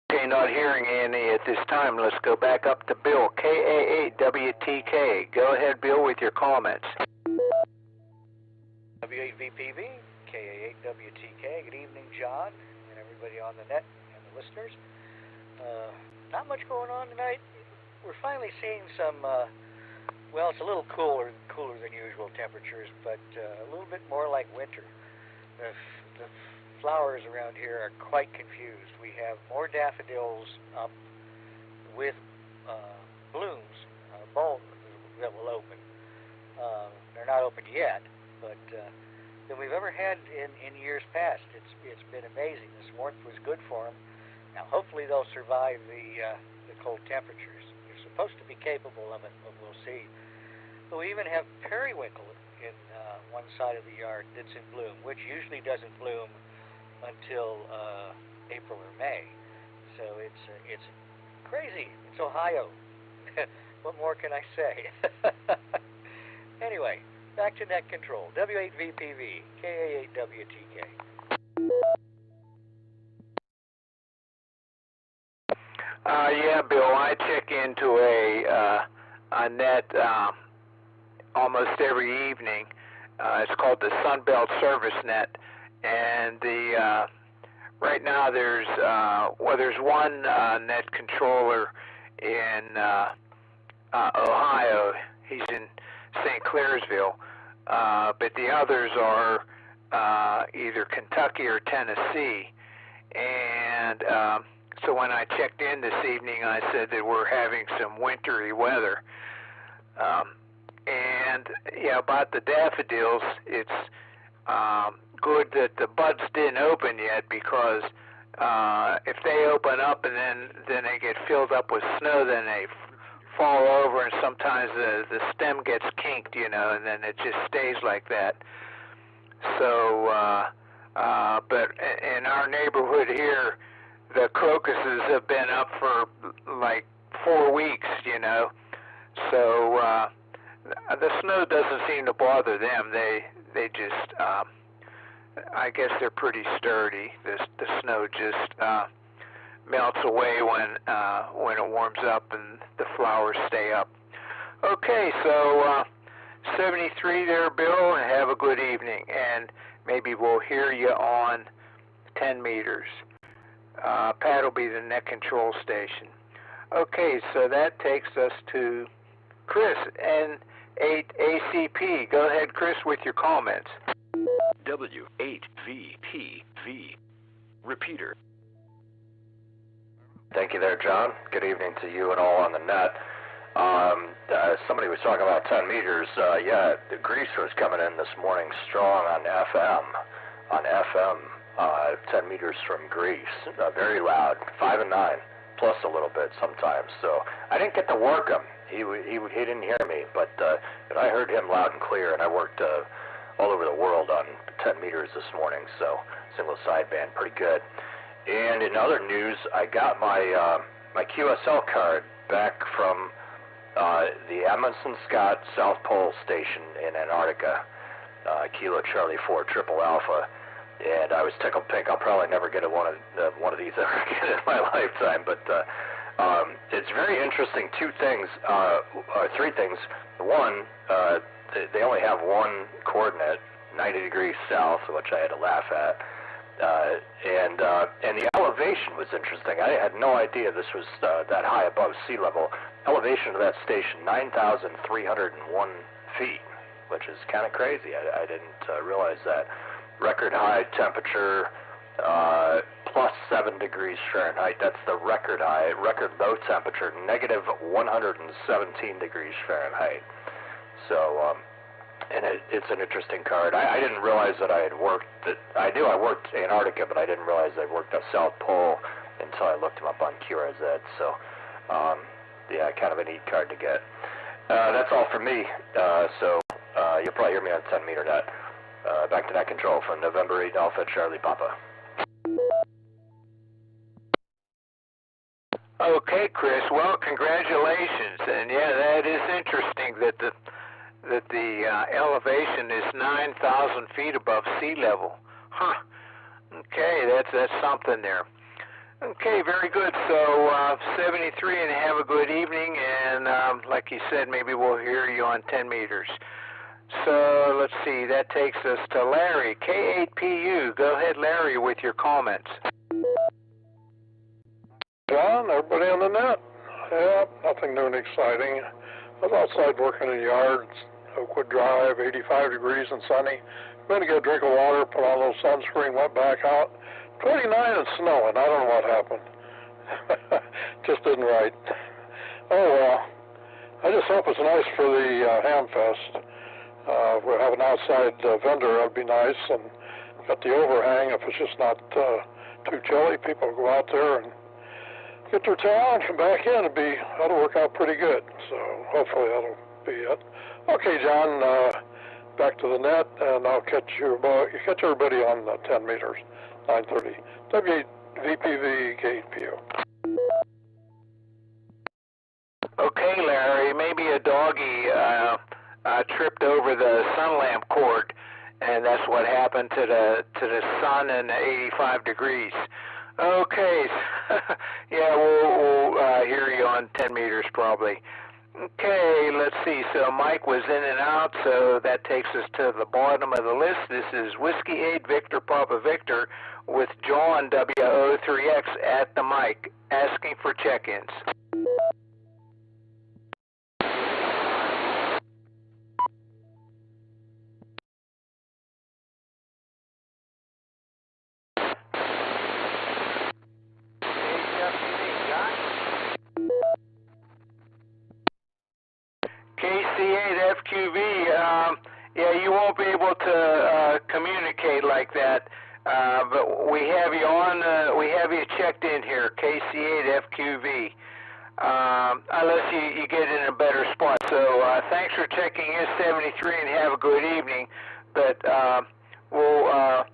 Okay, not hearing any at this time. Let's go back up to Bill, KA8WTK. Go ahead, Bill, with your comments. W8VPV, KA8WTK. Good evening, John, and everybody on the net and the listeners. Not much going on tonight. We're finally seeing some, well, it's a little cooler than usual temperatures, but a little bit more like winter. The flowers around here are quite confused. We have more daffodils up with blooms, bulbs that will open. They're not open yet, but than we've ever had in years past. It's been amazing. This warmth was good for them. Now, hopefully, they'll survive the cold temperatures. They're supposed to be capable of it, but we'll see. But we even have periwinkle in one side of the yard that's in bloom, which usually doesn't bloom until April or May. So it's crazy. It's Ohio. What more can I say? Anyway, back to net control. W8VPV, KA8WTK. Yeah, Bill, I check into a net almost every evening. It's called the Sunbelt Service Net, and right now there's one net controller in Ohio. He's in St. Clairsville, but the others are either Kentucky or Tennessee, and So when I checked in this evening, I said that we're having some wintry weather. And yeah, about the daffodils, it's good that the buds didn't open yet, because if they open up and then they get filled up with snow, then they fall over, and sometimes the stem gets kinked, you know, and then it just stays like that. So, but in our neighborhood here, the crocuses have been up for like 4 weeks, you know. So the snow doesn't seem to bother them. They just, I guess they're pretty sturdy. The snow just melts away when it warms up, and the flowers stay up. Okay, so 73 there, Bill, and have a good evening. And maybe we'll hear you on 10 meters. Pat will be the net control station. Okay, so that takes us to Chris, N8ACP. Go ahead, Chris, with your comments. W8VPV. Repeater. Thank you there, John. Good evening to you and all on the net. Somebody was talking about 10 meters. Yeah, the Greece was coming in this morning strong on FM. 10 meters from Greece. Very loud, 5 and 9, plus a little bit sometimes. So I didn't get to work him. He didn't hear me, but I heard him loud and clear, and I worked all over the world on 10 meters this morning, so single sideband, pretty good. And in other news, I got my my QSL card back from the Amundsen Scott South Pole Station in Antarctica, Kilo Charlie 4 Triple Alpha, and I was tickled pink. I'll probably never get one of these ever again in my lifetime, but it's very interesting. Three things. One, they only have one coordinate, 90 degrees south, which I had to laugh at. And the elevation was interesting. I had no idea this was that high above sea level. Elevation of that station, 9,301 feet, which is kind of crazy. I didn't realize that. Record high temperature, plus 7 degrees Fahrenheit. That's the record high. Record low temperature, negative 117 degrees Fahrenheit. So, and it's an interesting card. I didn't realize that I had worked. I knew I worked Antarctica, but I didn't realize I worked the South Pole until I looked him up on QRZ. So, yeah, kind of a neat card to get. That's all for me. So you'll probably hear me on 10 meter net. Back to net control from November 8 Alpha Charlie Papa. Okay, Chris. Well, congratulations. And yeah, that is interesting that the elevation is 9,000 feet above sea level. Huh. Okay, that's something there. Okay, very good. So 73, and have a good evening. And like you said, maybe we'll hear you on 10 meters. So let's see. That takes us to Larry, K8PU. Go ahead, Larry, with your comments. John, everybody on the net. Yeah, nothing new and exciting. I was outside working in the yard, Oakwood Drive, 85 degrees and sunny. Went to get a drink of water, put on a little sunscreen, went back out. 29 and snowing. I don't know what happened. Just isn't right. Oh, well. I just hope it's nice for the Ham Fest. We'll have an outside vendor. That'd be nice. And got the overhang. If it's just not too chilly, people go out there and get their towel and come back in. That'll work out pretty good. So hopefully that'll be it. Okay, John, back to the net, and I'll catch everybody on 10 meters, 9:30. WVPV KPU. Okay, Larry, maybe a doggy tripped over the sun lamp cord, and that's what happened to the sun and the 85 degrees. Okay, yeah, we'll hear you on 10 meters probably. Okay, let's see. So Mike was in and out, so that takes us to the bottom of the list. This is Whiskey 8 Victor Papa Victor with John WO3X at the mic, asking for check-ins. won't be able to communicate like that. But we have you on. We have you checked in here, KC8FQV. Unless you get in a better spot. So thanks for checking in 73 and have a good evening. But we'll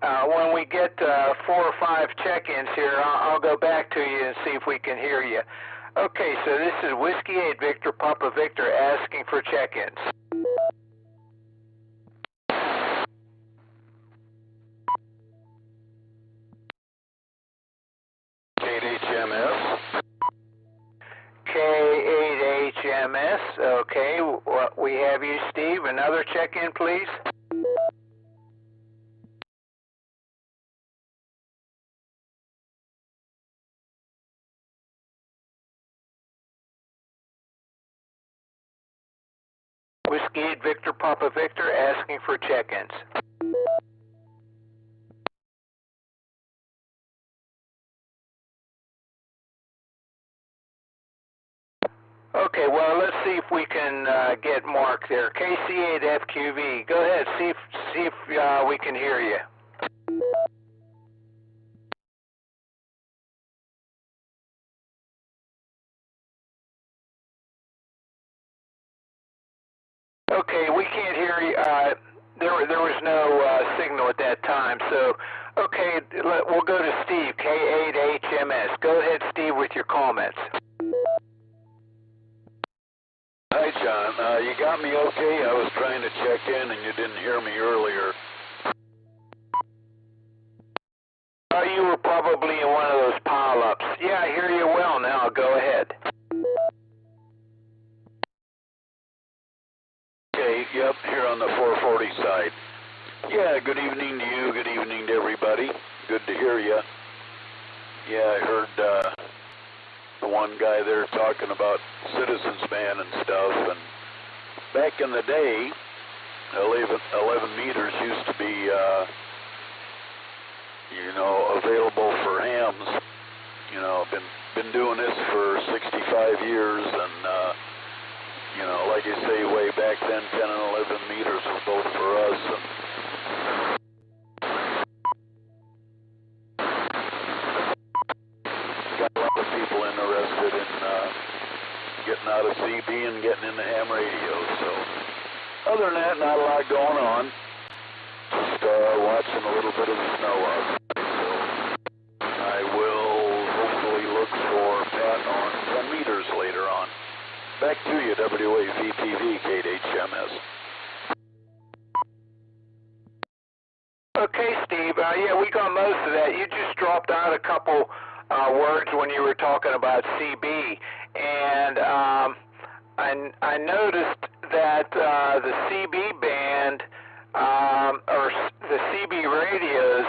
when we get 4 or 5 check-ins here, I'll go back to you and see if we can hear you. Okay, so this is Whiskey 8 Victor Papa Victor asking for check-ins. K8HMS. K8HMS, okay. We have you, Steve. Another check-in, please. Whiskey 8 Victor Papa Victor asking for check-ins. Okay, well, let's see if we can get Mark there. KC8FQV, go ahead, see if we can hear you. Okay, we can't hear you. There was no signal at that time, so okay, we'll go to Steve, K8HMS. Go ahead, Steve, with your comments. Hi, John. You got me okay? I was trying to check in and you didn't hear me earlier. You were probably in one of those pile-ups. Yeah, I hear you well now. Go ahead. Okay, yep, here on the 440 side. Yeah, good evening to you. Good evening to everybody. Good to hear you. Yeah, I heard the one guy there talking about Citizens Band and stuff, and back in the day, 11 meters used to be, available for hams. Been doing this for 65 years, and, like you say, way back then, 10 and 11 meters was both for us, and got a lot of people interested in getting out of CB and getting into ham radio. So other than that, not a lot going on. Just watching a little bit of the snow outside. So I will hopefully look for Pat on 10 meters later on. Back to you, WAVTV, K8HMS. Okay, Steve. Yeah, we got most of that. You just dropped out a couple words when you were talking about CB, and I noticed that the CB band or the CB radios,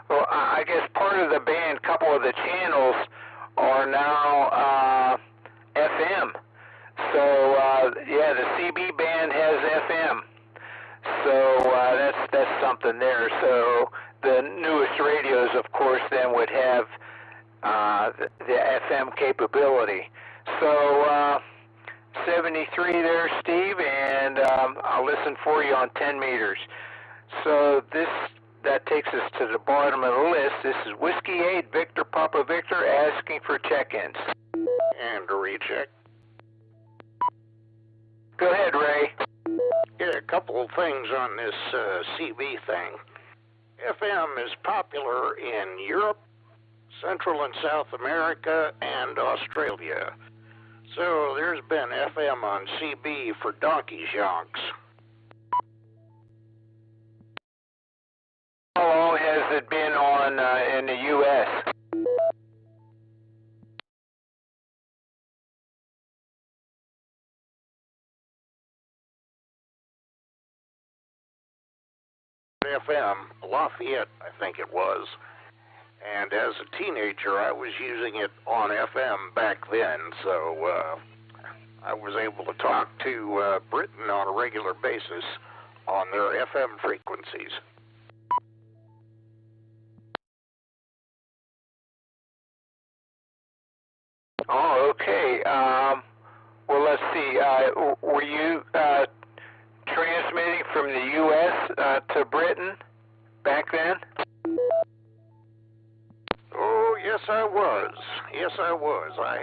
well, I guess part of the band, couple of the channels are now FM. So yeah, the CB band has FM. So that's something there. So the newest radios, of course, then would have the FM capability. So 73 there, Steve, and I'll listen for you on 10 meters. So that takes us to the bottom of the list. This is Whiskey 8 Victor Papa Victor asking for check-ins. And a recheck. Go ahead, Ray. Yeah, a couple of things on this CB thing. FM is popular in Europe, Central and South America, and Australia. So there's been FM on CB for donkey's yonks. How long has it been on in the U.S.? FM, Lafayette, I think it was. And as a teenager, I was using it on FM back then, so I was able to talk to Britain on a regular basis on their FM frequencies. Oh, okay. Well, let's see. Were you transmitting from the U.S. To Britain back then? Oh, yes, I was. Yes, I was. I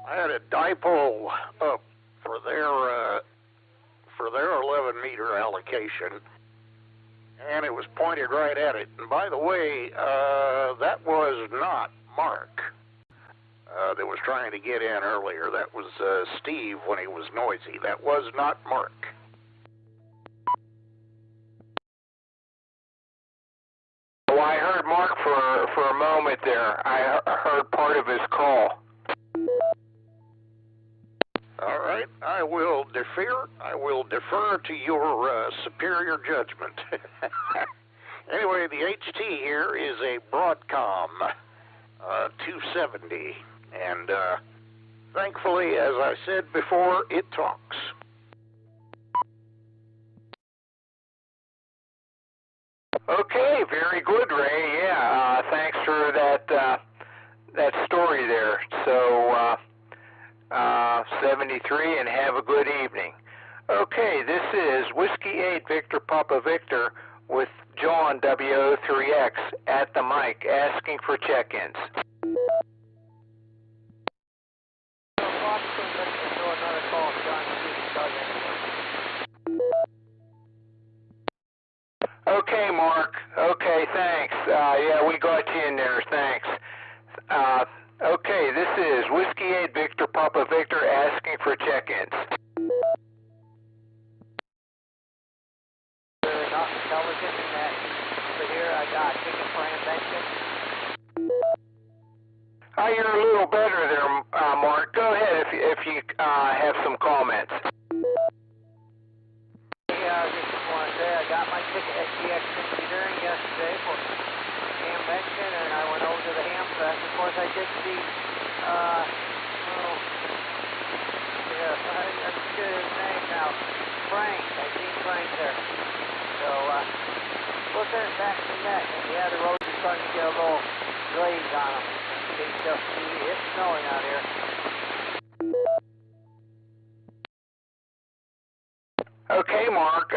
had a dipole up for their 11-meter allocation, and it was pointed right at it. And by the way, that was not Mark that was trying to get in earlier. That was Steve when he was noisy. That was not Mark. Oh, I heard Mark for a moment there. I heard part of his call. All right, I will defer to your superior judgment. Anyway, the HT here is a Broadcom 270, and thankfully, as I said before, it talks. Okay, very good, Ray. Yeah, thanks for that story there. So, 73, and have a good evening. Okay, this is Whiskey 8 Victor Papa Victor with John WO3X at the mic asking for check-ins. Okay, Mark. Okay, thanks. Yeah, we got you in there. Thanks. Okay, this is Whiskey 8 Victor Papa Victor asking for check-ins. Not intelligent in that over here I got chicken preamp. You're a little better there, Mark. Go ahead if you have some comments. I just want to say I got my ticket at DX Engineering yesterday for ham mention, and I went over to the ham fest. Of course, I did see, I forget his name now, Frank. I seen Frank there. So, looking at back to net, and yeah, the roads are starting to get a little glaze on them. It's snowing out here. Okay, Mark.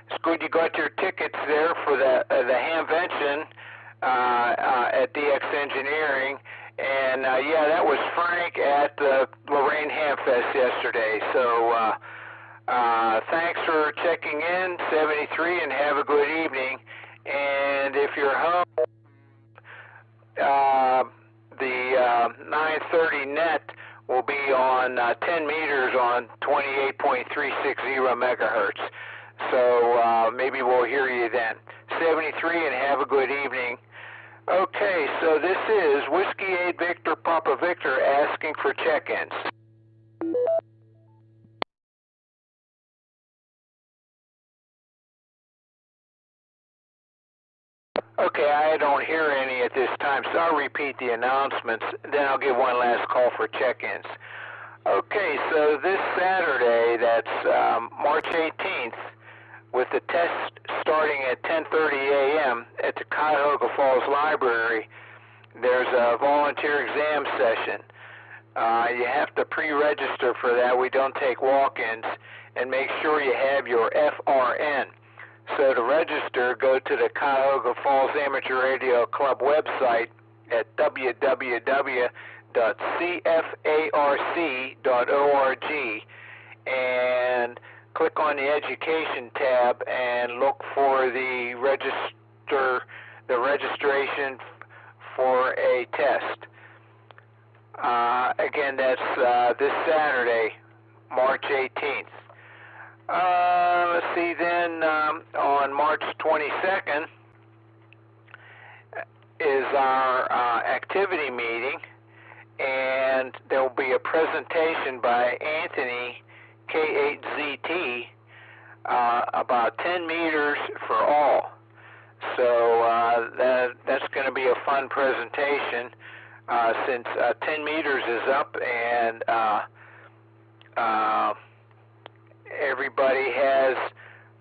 It's good you got your tickets there for the hamvention at DX Engineering, and yeah, that was Frank at the Lorraine Hamfest yesterday. So thanks for checking in, 73, and have a good evening. And if you're home, the 9:30 net will be on 10 meters on 28.360 megahertz. So maybe we'll hear you then. 73, and have a good evening. Okay, so this is Whiskey 8 Victor Papa Victor asking for check-ins. Okay, I don't hear any at this time, so I'll repeat the announcements, then I'll give one last call for check-ins. Okay, so this Saturday, that's March 18th, with the test starting at 10:30 a.m. at the Cuyahoga Falls Library, there's a volunteer exam session. You have to pre-register for that. We don't take walk-ins, and make sure you have your FRN. So to register, go to the Cuyahoga Falls Amateur Radio Club website at www.cfarc.org and click on the Education tab and look for the registration for a test. Again, that's this Saturday, March 18th. Let's see, then on March 22nd is our activity meeting, and there will be a presentation by Anthony, K8ZT, about 10 meters for all. So that's going to be a fun presentation since 10 meters is up, and everybody has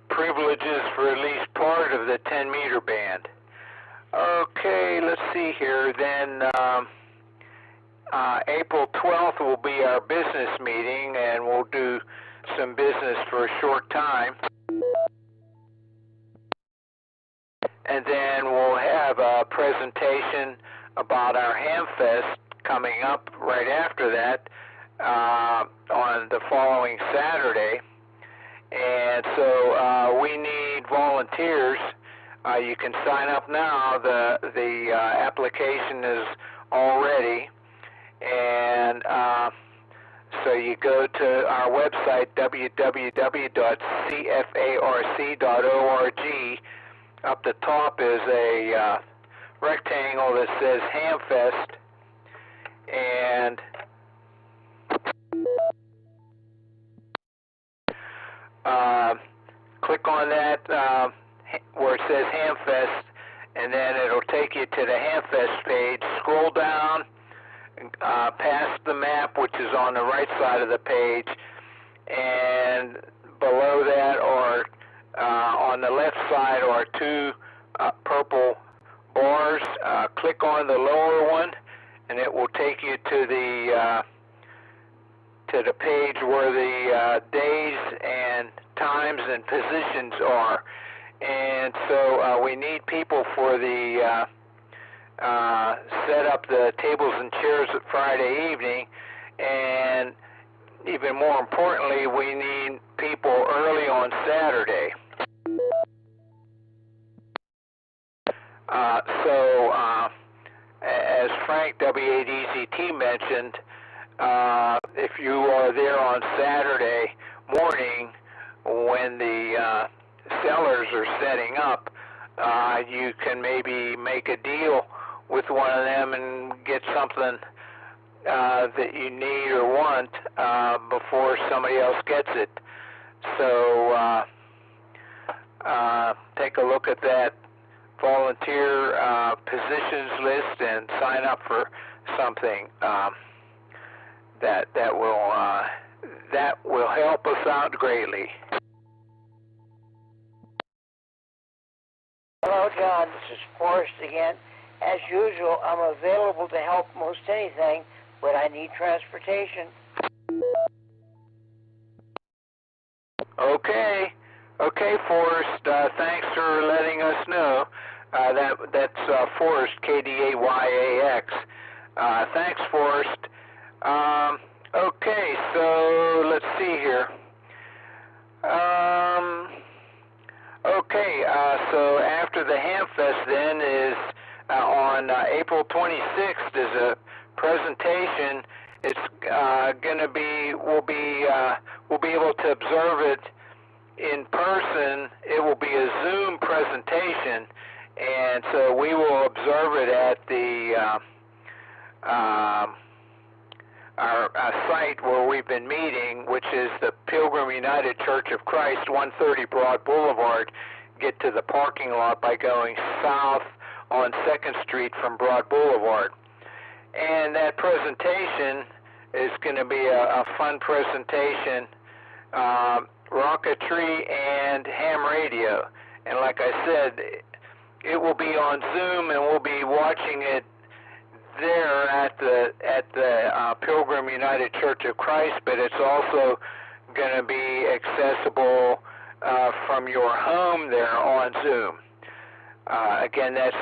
privileges for at least part of the 10-meter band. Okay, let's see here. Then April 12th will be our business meeting, and we'll do some business for a short time. And then we'll have a presentation about our Hamfest coming up right after that on the following Saturday. And so we need volunteers. You can sign up now. The application is all ready. And so you go to our website, www.cfarc.org. Up the top is a rectangle that says Hamfest, and click on that where it says Hamfest, and then it'll take you to the Hamfest page. Scroll down past the map, which is on the right side of the page, and below that, or on the left side, are two purple bars. Click on the lower one, and it will take you to the page where the days and times and positions are. And so we need people for the set up the tables and chairs at Friday evening, and even more importantly, we need people early on Saturday. As Frank W8EZT mentioned, if you are there on Saturday morning when the sellers are setting up, you can maybe make a deal with one of them and get something that you need or want before somebody else gets it. So take a look at that volunteer positions list and sign up for something that will help us out greatly. Hello, John. This is Forrest again. As usual, I'm available to help most anything, but I need transportation. Okay, Forrest. Thanks for letting us know. That's Forrest, KDAYAX. Thanks, Forrest. Okay, so let's see here. So after the Hamfest then is on April 26th is a presentation. It's going to be, we'll be able to observe it in person. It will be a Zoom presentation, and so we will observe it at the our site where we've been meeting, which is the Pilgrim United Church of Christ, 130 Broad Boulevard. Get to the parking lot by going south on 2nd Street from Broad Boulevard. And that presentation is going to be a fun presentation, rocketry and ham radio. And like I said, it will be on Zoom, and we'll be watching it there at the Pilgrim United Church of Christ, but it's also going to be accessible from your home there on Zoom. Again, that's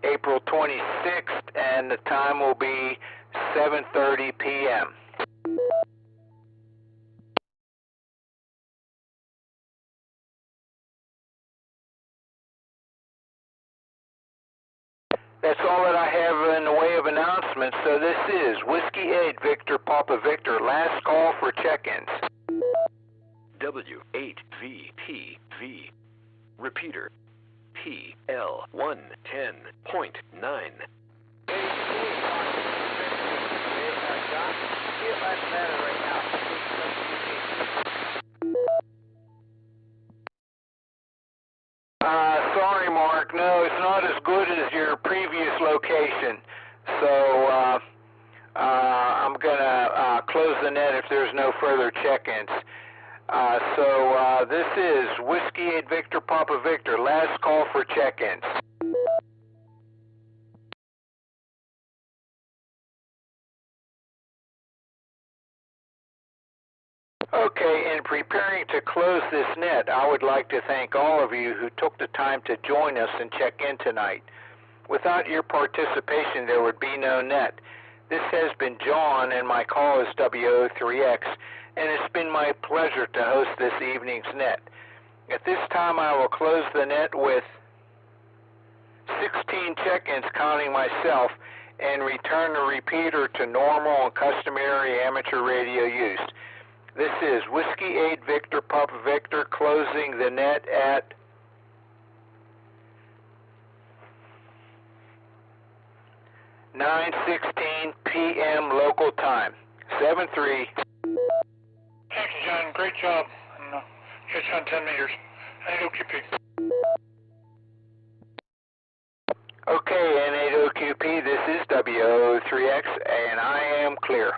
April 26th, and the time will be 7:30 p.m. That's all that I have in the way of announcements. So this is Whiskey 8 Victor Papa Victor. Last call for check-ins. W8VPV. Repeater. PL110.9. Sorry, Mark. No, it's not as good as your previous location. So I'm going to close the net if there's no further check-ins. So this is Whiskey 8 Victor Papa Victor. Last call for check-ins. Okay, in preparing to close this net, I would like to thank all of you who took the time to join us and check in tonight. Without your participation, there would be no net. This has been John, and my call is WO3X, and it's been my pleasure to host this evening's net. At this time, I will close the net with 16 check-ins counting myself and return the repeater to normal and customary amateur radio use. This is Whiskey 8 Victor Papa Victor closing the net at 9:16 p.m. local time. 7-3. Thank you, John. Great job. And, catch you on 10 meters. N8OQP. Okay, N8OQP, this is WO3X, and I am clear.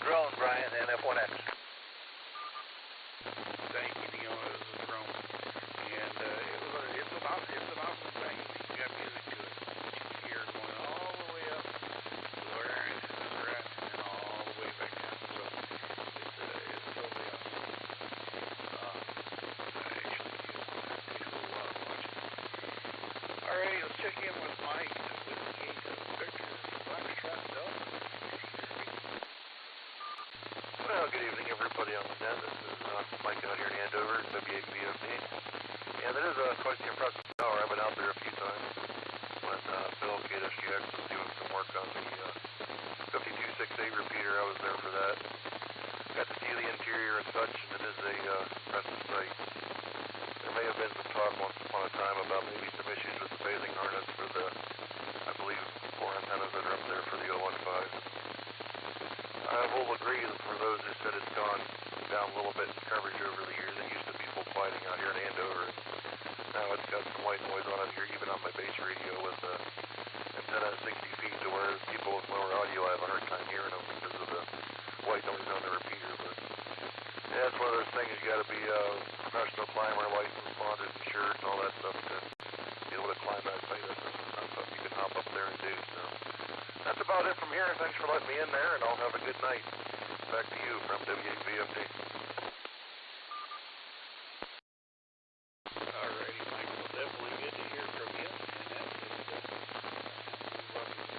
Drone, Brian, NF1X. Thank you, Neil. This is Drone. And it's an awesome thing. You got music to it. You can hear it going all the way up to where our antennas are at and all the way back down. So it's totally awesome. Actually, it takes a little while to watch it. All right, let's check in with Mike with the Victor Foxtrot Delta. good evening, everybody on the net. This is Mike out here in Andover, W8VOD. And it is quite the impressive tower. I've been out there a few times when Bill KSGX was doing some work on the 5268 repeater. I was there for that. Got to see the interior and such, and it is a impressive sight. There may have been some talk once upon a time about maybe some issues with the phasing harness for the, I believe, 4 antennas that are up there for the 015. I will agree that for those who said it's gone down a little bit in coverage over the years. It used to be full fighting out here in Andover. Now it's got some white noise on it here, even on my base radio with the antenna at 60 feet, to where people with lower audio have a hard time hearing them because of the white noise on the repeater. But yeah, it's one of those things. You got to be a professional climber, licensed, bonded, insured, and all that stuff to be able to climb that site. That's not something you can hop up there and do. So that's about it from here. Thanks for letting me in there, and I'll have a good night. Back to you from WVFD. Alrighty, Michael. Definitely good to hear from you. And that's it. We love you.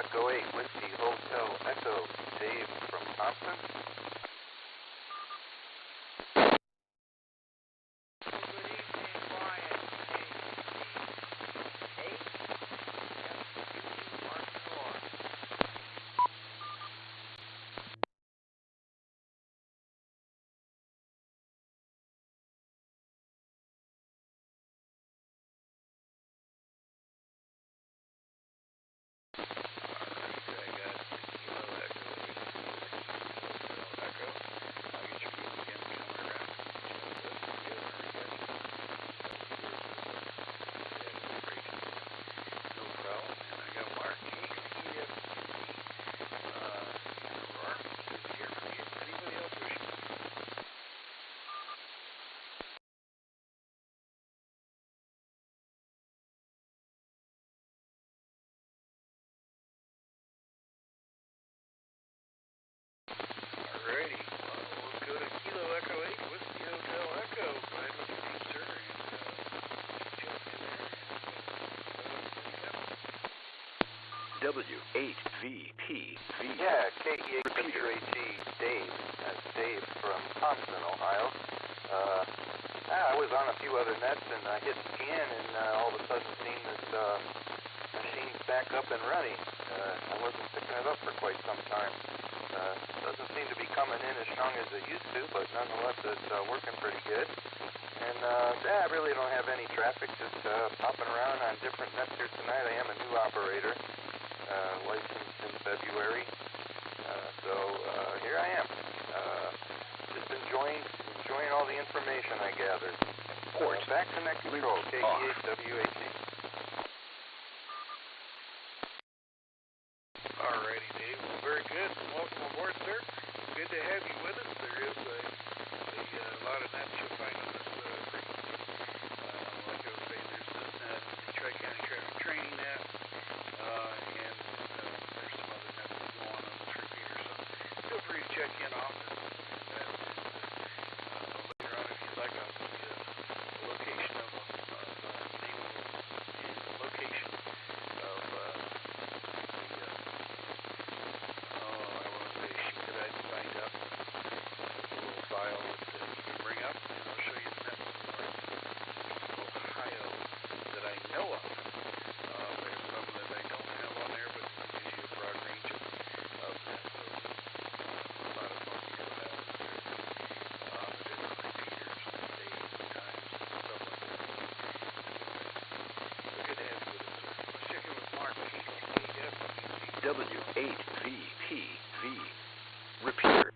Echo 8, Whiskey Hotel Echo, Dave from Thompson. Alrighty, let's go to Kilo Echo 8, Whiskey Hotel Echo. Glad to meet you, sir, and jump in there. W8VPV. Yeah, KEHWAT, Dave. That's Dave from Thompson, Ohio. I was on a few other nets, and I hit scan, and all of a sudden seen this machine back up and running. I wasn't picking it up for quite some time. Doesn't seem to be coming in as strong as it used to, but nonetheless it's working pretty good. And I really don't have any traffic, just popping around on different nets here tonight. I am a new operator, licensed in February, so here I am, just enjoying all the information I gathered. Back to net control, KEHWAT. Alrighty, Dave. Well, very good. Welcome aboard, sir. Good to have you with us. There is a lot of nets you'll find on this frequency. Like I was saying, there's this net, the Tri-County Traffic Training net, and there's some other nets that go on this repeater. So feel free to check in often. Later on, if you'd like, I'll give you a location of the name of W8VPV. Repeater.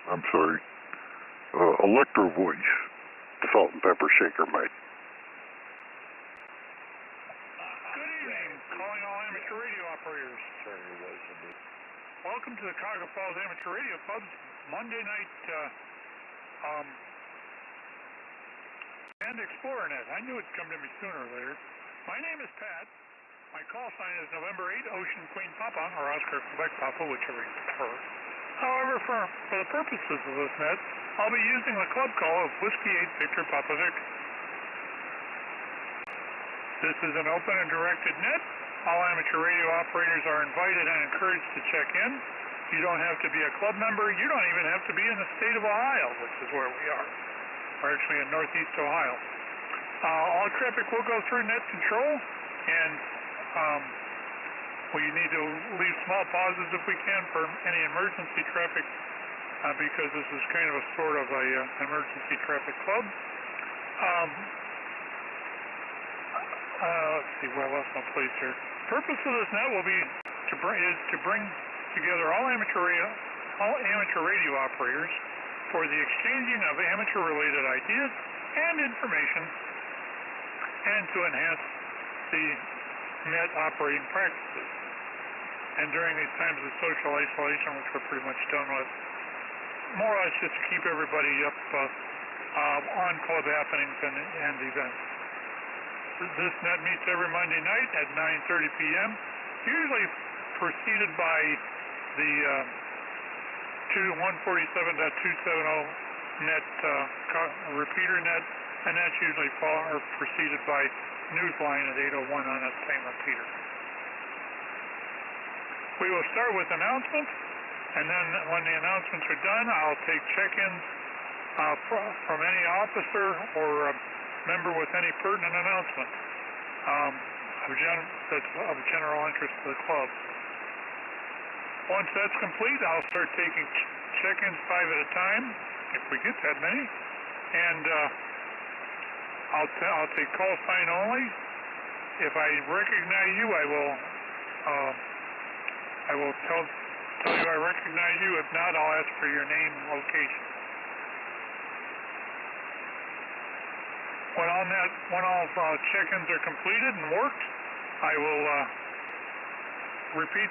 I'm sorry. Electro Voice, the Salt and Pepper Shaker mic. Good evening, calling all amateur radio operators. Welcome to the Cuyahoga Falls Amateur Radio Club's Monday night and Explorer Net. I knew it'd come to me sooner or later. My name is Pat. My call sign is November 8, Ocean Queen Papa, or Oscar Quebec Papa, whichever you prefer. However, for the purposes of this net, I'll be using the club call of Whiskey 8 Victor Papa Victor. This is an open and directed net. All amateur radio operators are invited and encouraged to check in. You don't have to be a club member. You don't even have to be in the state of Ohio, which is where we are. We're actually in northeast Ohio. All traffic will go through net control, and We need to leave small pauses if we can for any emergency traffic because this is kind of a sort of a emergency traffic club. Let's see, where I lost my place here. Purpose of this net will be to bring together all amateur radio operators for the exchanging of amateur-related ideas and information, and to enhance the net operating practices. And during these times of social isolation, which we're pretty much done with, more or less just keep everybody up on club happenings and events. This net meets every Monday night at 9:30 p.m., usually preceded by the 147.270 net repeater net, and that's usually preceded by Newsline at 8:01 on that same repeater. We will start with announcements, and then when the announcements are done, I'll take check-ins from any officer or member with any pertinent announcement that's of general interest to the club. Once that's complete, I'll start taking check-ins 5 at a time, if we get that many, and I'll take call sign only. If I recognize you, I will tell you I recognize you. If not, I'll ask for your name and location. When all check-ins are completed and worked, I will repeat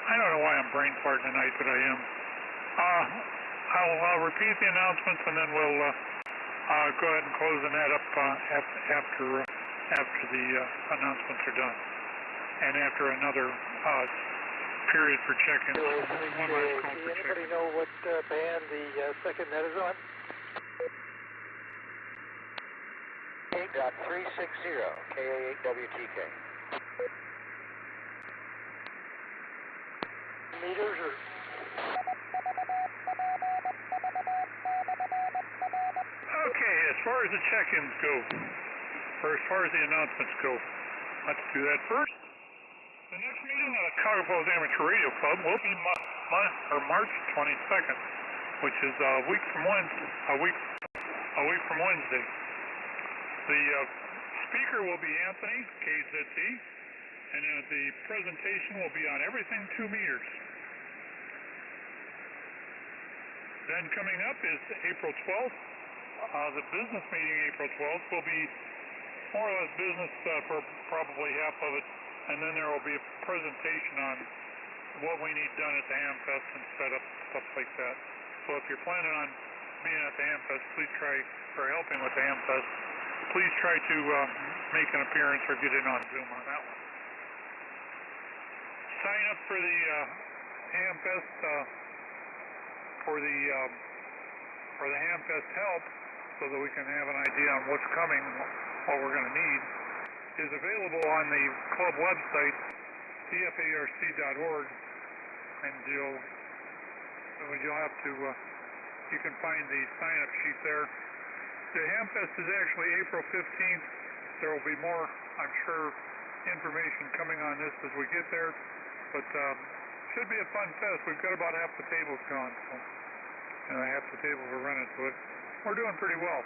I don't know why I'm brain farting tonight, but I am. I'll repeat the announcements, and then we'll go ahead and close the net up after the announcements are done, and after another period for check-ins. One last call for check-ins. Anybody know what band the second net is on? 8.360 KA8WTK. Meters or? Okay, as far as the check-ins go, or as far as the announcements go, let's do that first. The next meeting of the Cuyahoga Falls Amateur Radio Club will be March 22nd, which is a week from Wednesday. The speaker will be Anthony, KZT, and the presentation will be on everything 2 meters. Then coming up is April 12th. The business meeting April 12th will be more or less business for probably half of it, and then there will be a presentation on what we need done at the Hamfest and setup, stuff like that. So if you're planning on being at the Hamfest, please try, or helping with the Hamfest, please try to make an appearance or get in on Zoom on that one. Sign up for the Hamfest for the Hamfest help, so that we can have an idea on what's coming, what we're going to need, is available on the club website, cfarc.org, and you'll have to, you can find the sign-up sheet there. The Hamfest is actually April 15th. There will be more, I'm sure, information coming on this as we get there, but should be a fun fest. We've got about half the tables gone, so, half the tables are running, so we're doing pretty well.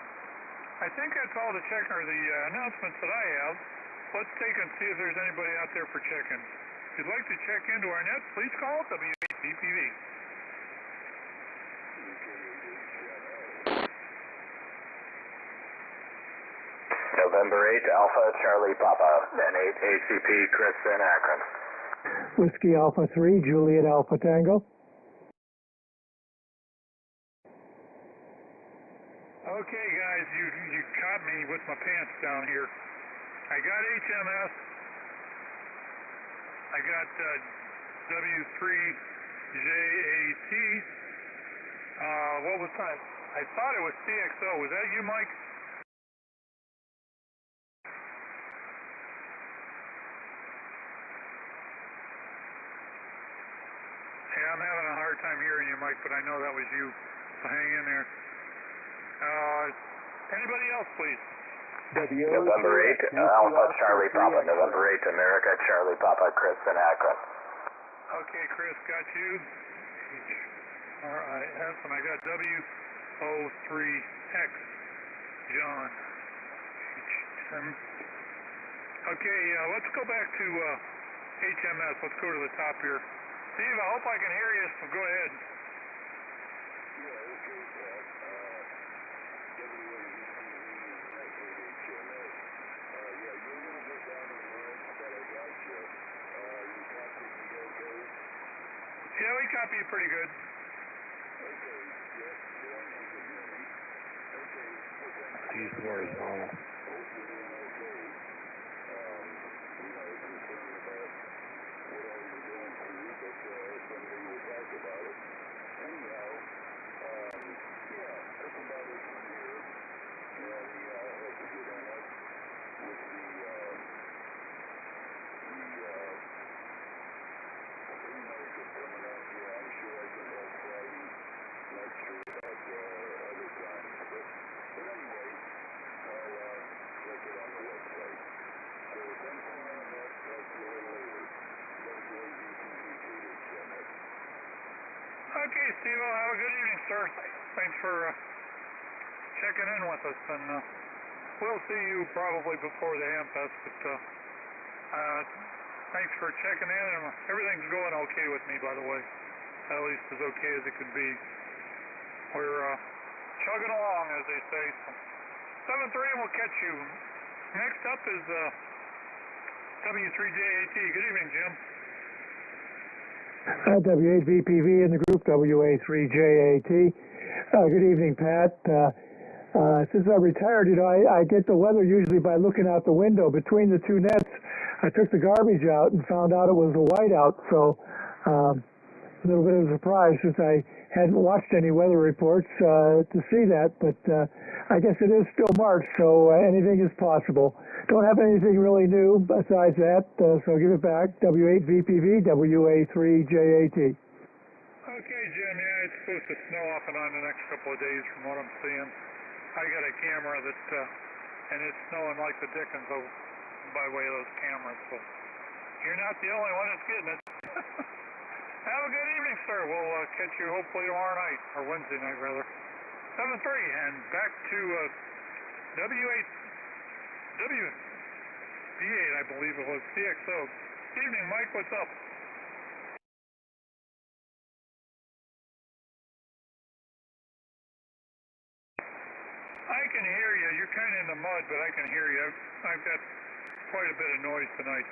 I think that's all the announcements that I have. Let's take and see if there's anybody out there for check-ins. If you'd like to check into our net, please call W8BPV. November 8, Alpha Charlie Papa, N8 ACP Chris in Akron. Whiskey Alpha 3, Juliet Alpha Tango. Okay, guys, you caught me with my pants down here. I got HMS. I got W3JAT. What was that? I thought it was CXO. Was that you, Mike? Yeah, I'm having a hard time hearing you, Mike, but I know that was you. So hang in there. Anybody else, please? November 8th, Alpha Charlie Papa. November 8th, America Charlie Papa, Chris in Akron. Okay, Chris, got you. RIS, and I got W03X, John. Okay, let's go back to HMS. Let's go to the top here. Steve, I hope I can hear you, so go ahead. Yeah, we copy you pretty good. He's horizontal. Okay, Steve, well, have a good evening, sir. Thanks for checking in with us, and we'll see you probably before the Hamfest, but thanks for checking in, and everything's going okay with me, by the way, at least as okay as it could be. We're chugging along, as they say. So 7-3, and we'll catch you. Next up is W3JAT. Good evening, Jim. W8VPV in the group, WA3JAT. Good evening, Pat. Since I retired, I get the weather usually by looking out the window between the two nets. I took the garbage out and found out it was a whiteout, so a little bit of a surprise since I hadn't watched any weather reports to see that, but I guess it is still March, so anything is possible. Don't have anything really new besides that, so I'll give it back. W8VPV, WA3JAT. Okay, Jim, yeah, it's supposed to snow off and on the next couple of days from what I'm seeing. I got a camera that, and it's snowing like the dickens by way of those cameras, so you're not the only one that's getting it. Have a good evening, sir. We'll catch you hopefully tomorrow night, or Wednesday night, rather. 7-3, and back to W8, I believe it was, CXO. Good evening, Mike. What's up? I can hear you. You're kind of in the mud, but I can hear you. I've got quite a bit of noise tonight.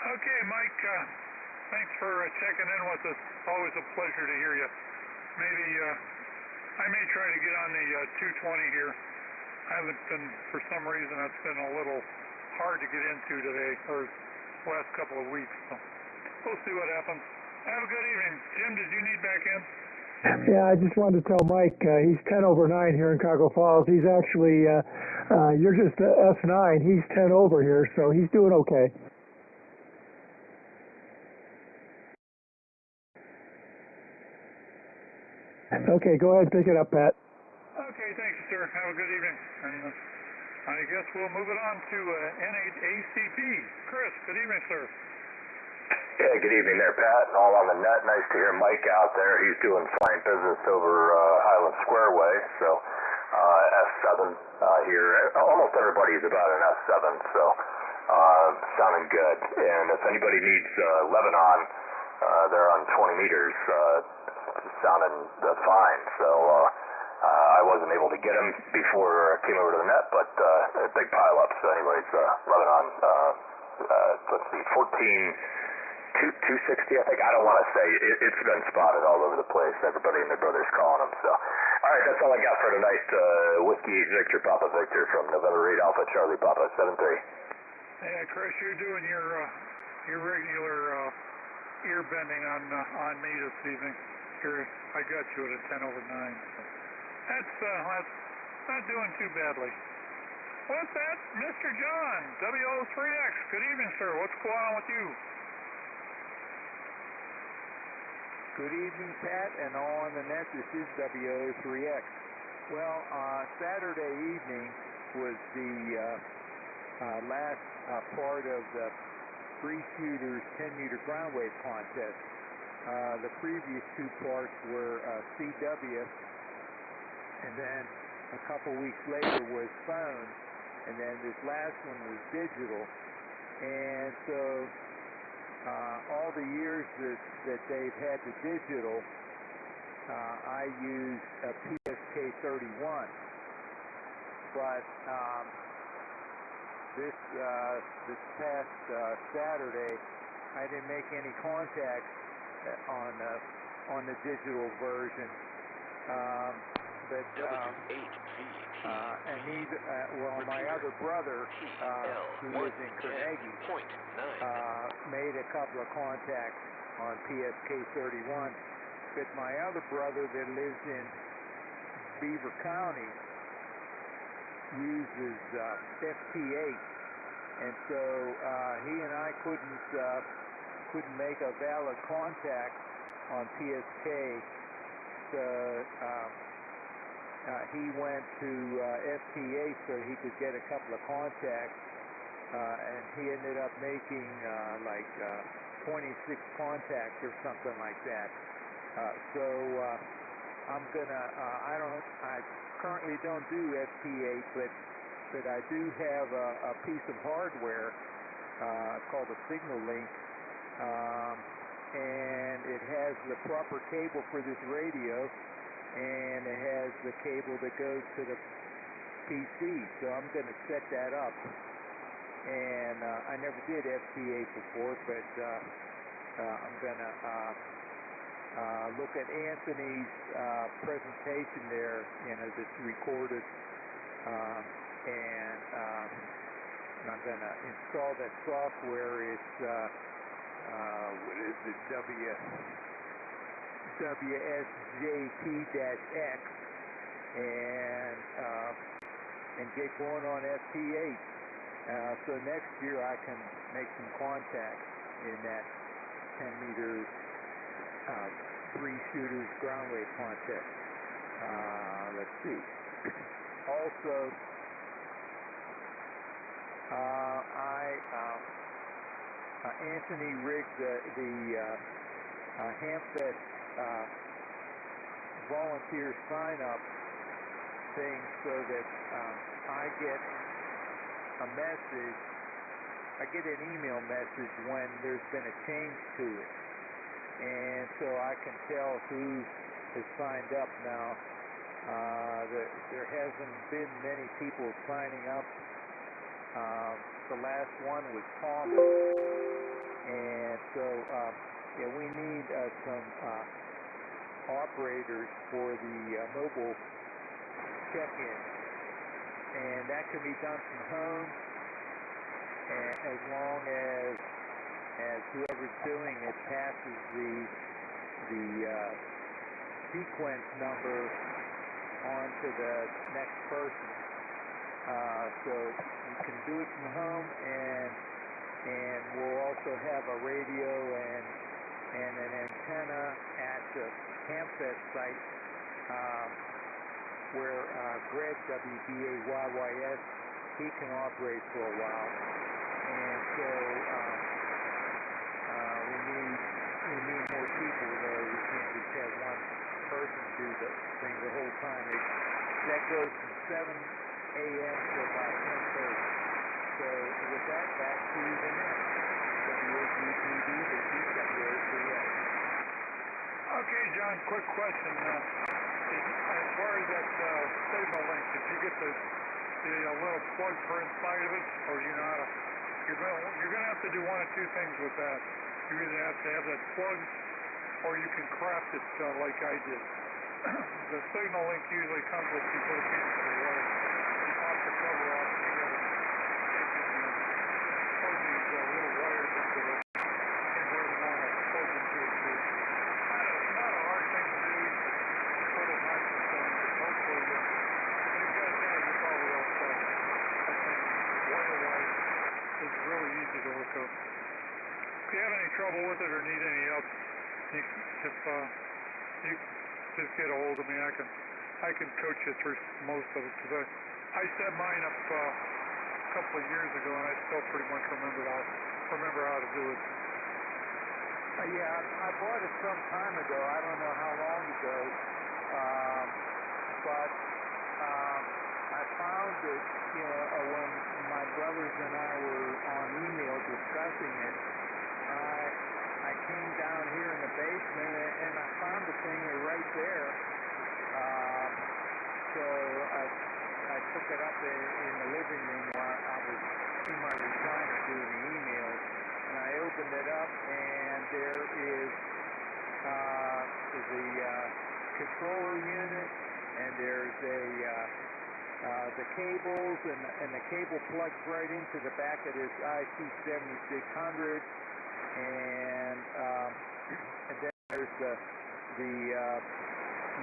Okay, Mike, thanks for checking in with us. Always a pleasure to hear you. Maybe I may try to get on the 220 here. I haven't been, for some reason, it's been a little hard to get into today, or last couple of weeks. So we'll see what happens. Have a good evening. Jim, did you need back in? Yeah, I just wanted to tell Mike he's 10 over 9 here in Cuyahoga Falls. He's actually, you're just S9. He's 10 over here, so he's doing okay. Okay, go ahead and pick it up, Pat. Okay, thank you, sir. Have a good evening. And I guess we'll move it on to N8ACP. Chris, good evening, sir. Yeah, good evening there, Pat, and all on the net. Nice to hear Mike out there. He's doing fine business over Highland Square Way, so S7 here. Almost everybody's about an S7, so sounding good. And if anybody needs Lebanon, they're on 20 meters, sounding fine. So I wasn't able to get them before I came over to the net, but a big pile up. So anyways, Lebanon, let's see, 260, I think. I don't want to say. It's been spotted all over the place. Everybody and their brother's calling them. So, all right, that's all I got for tonight. Whiskey Victor Papa Victor from November 8 Alpha Charlie Papa 73. Hey, Chris, you're doing your regular ear bending on me this evening. Here, I got you at a 10 over 9. So that's not doing too badly. What's that, Mr. John, WO3X? Good evening, sir. What's going on with you? Good evening, Pat, and all on the net. This is WO3X. Well, Saturday evening was the last part of the Free Shooters 10-meter ground wave contest. The previous two parts were CW, and then a couple weeks later was phone, and then this last one was digital. And so all the years that they've had the digital, I used a PSK31. But this past Saturday, I didn't make any contact on the digital version. And neither, my other brother, who lives in Carnegie, made a couple of contacts on PSK31, but my other brother that lives in Beaver County uses FT8, and so he and I couldn't make a valid contact on PSK, so he went to FT8 so he could get a couple of contacts, and he ended up making 26 contacts or something like that. So I'm gonna, I currently don't do FT8, but I do have a piece of hardware called a Signal Link, and it has the proper cable for this radio, and it has the cable that goes to the PC, so I'm going to set that up. And I never did FT8 before, but I'm going to look at Anthony's presentation there, that's recorded, and I'm going to install that software. It's what is it? WSJT-X, and get going on FT8. So next year I can make some contacts in that 10-meter Free Shooters ground wave contest. Let's see. Also, Anthony rigged the Hamfest volunteer sign-up thing so that I get a message, I get an email message when there's been a change to it, and so I can tell who has signed up now. There hasn't been many people signing up. The last one was Thomas, and so we need some operators for the mobile check-in, and that can be done from home, and as long as whoever's doing it passes the sequence number on to the next person. So you can do it from home, and we'll also have a radio and an antenna at the Hamfest site where Greg, WBAYYS, he can operate for a while. And so we need more people there. We can't just have one person do the thing the whole time. That goes from 7 a.m. to about 10:30. So with that, back to the net. WOGTV, this is WO3X. Okay, John, quick question. As far as that get the little plug for inside of it, or you know how to. You're gonna have to do one of two things with that. You either have to have that plug, or you can craft it like I did. The signal link usually comes with these little pieces of wire. You pop the cover off and you get it. Plug these little wires into it. And where you want to plug into it too. Not a hard thing to do. Little nice and things, but hopefully these guys gotta get all the else stuff. I think wire-wise is really easy to hook up. If you have any trouble with it or need any help, you just get a hold of me. I can coach you through most of it, because I set mine up a couple of years ago, and I still pretty much remember how to do it. Yeah, I bought it some time ago. I don't know how long ago, but I found that when my brothers and I were on email discussing it, I came down here in the basement and I found the thing right there. So I took it up in the living room while I was in my recliner doing the emails, and I opened it up, and there is the controller unit, and there's the cables, and the cable plugs right into the back of this IC7600. And then there's the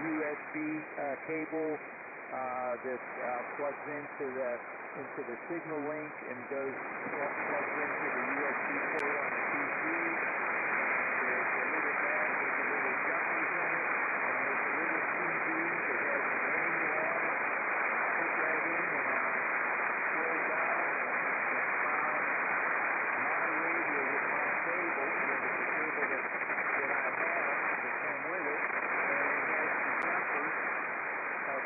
USB cable that plugs into the signal link and plugs into the USB port on the PC. There's a little bag with the little jumpers in it, and there's a little TV that has a manual on it. Put that in, and I scrolled down and found my radio with my cable, the cable that I had that came with it, and it has some jumpers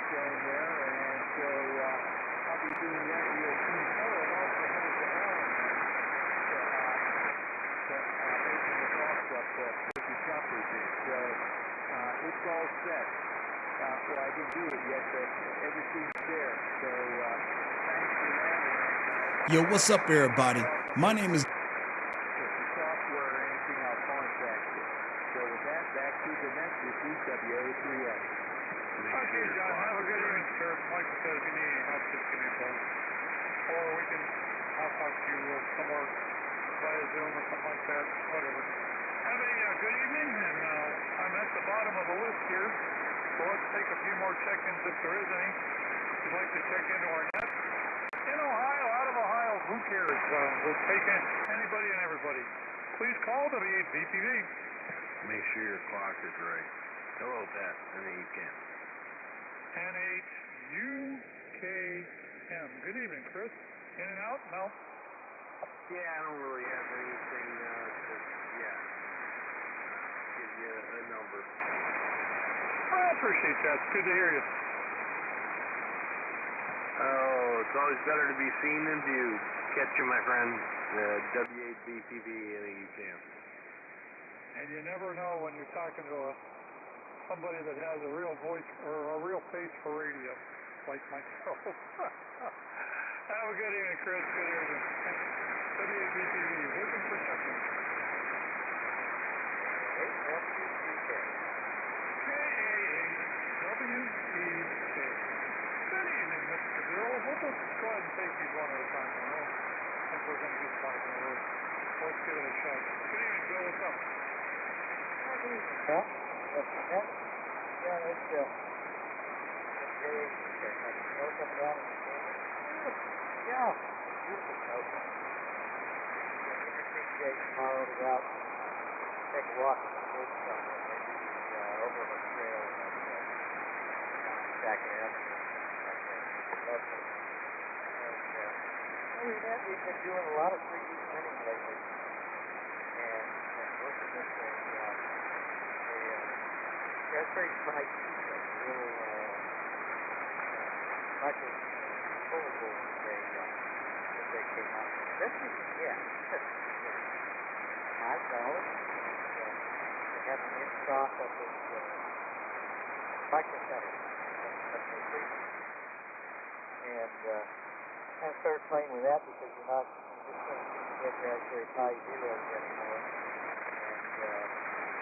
shown there, and so I'll be doing that real soon. Oh, it also has the Allen to open the box up with the jumpers in. So it's all set. Well, I didn't do it yet, but everything's there. So thanks for that. Yo, what's up, everybody? My name is... Software or anything, I'll contact you. So with that, back to the next issue, WO3X. Okay, John, have a good evening, sir. Like I said, if you need any help, just give me a call. Or I'll talk to you somewhere via Zoom or something like that, whatever. Have a good evening, and I'm at the bottom of the list here, so let's take a few more check-ins if there is any. If you'd like to check into our net. In Ohio, out of Ohio, who cares? We'll take in anybody and everybody. Please call W8VPV. Make sure your clock is right. Hello, Pat. NHUKM. NHUKM. Good evening, Chris. In and out? No? Yeah, I don't really have anything give you a number. I appreciate that. It's good to hear you. Oh, it's always better to be seen than viewed. Catch you, my friend. W8VPV NHUKM. And you never know when you're talking to somebody that has a real voice or a real face for radio, like myself. Have a good evening, Chris. Good evening. WABTV, looking for check-in. KAHWPK. Good evening, Mr. Bill. We'll just go ahead and take these one at a time. I think we're going to get talking over. Let's give it a shot. Good evening, Bill. What's up? Good evening, Bill. Yeah, that's Bill. Welcome down. Yeah. Appreciate tomorrow to go out and take a walk in the woods somewhere, maybe Overlook Trail back in Avenue. Lovely. And other than that, we've been doing a lot of 3D printing lately. And working with Raspberry Pi 2, a little micro-foldable that they came out with. That's what you get. $5. They have them in stock up at Micro Center. and kind of started playing with that because you're just going to get Raspberry Pi Zeros anymore, and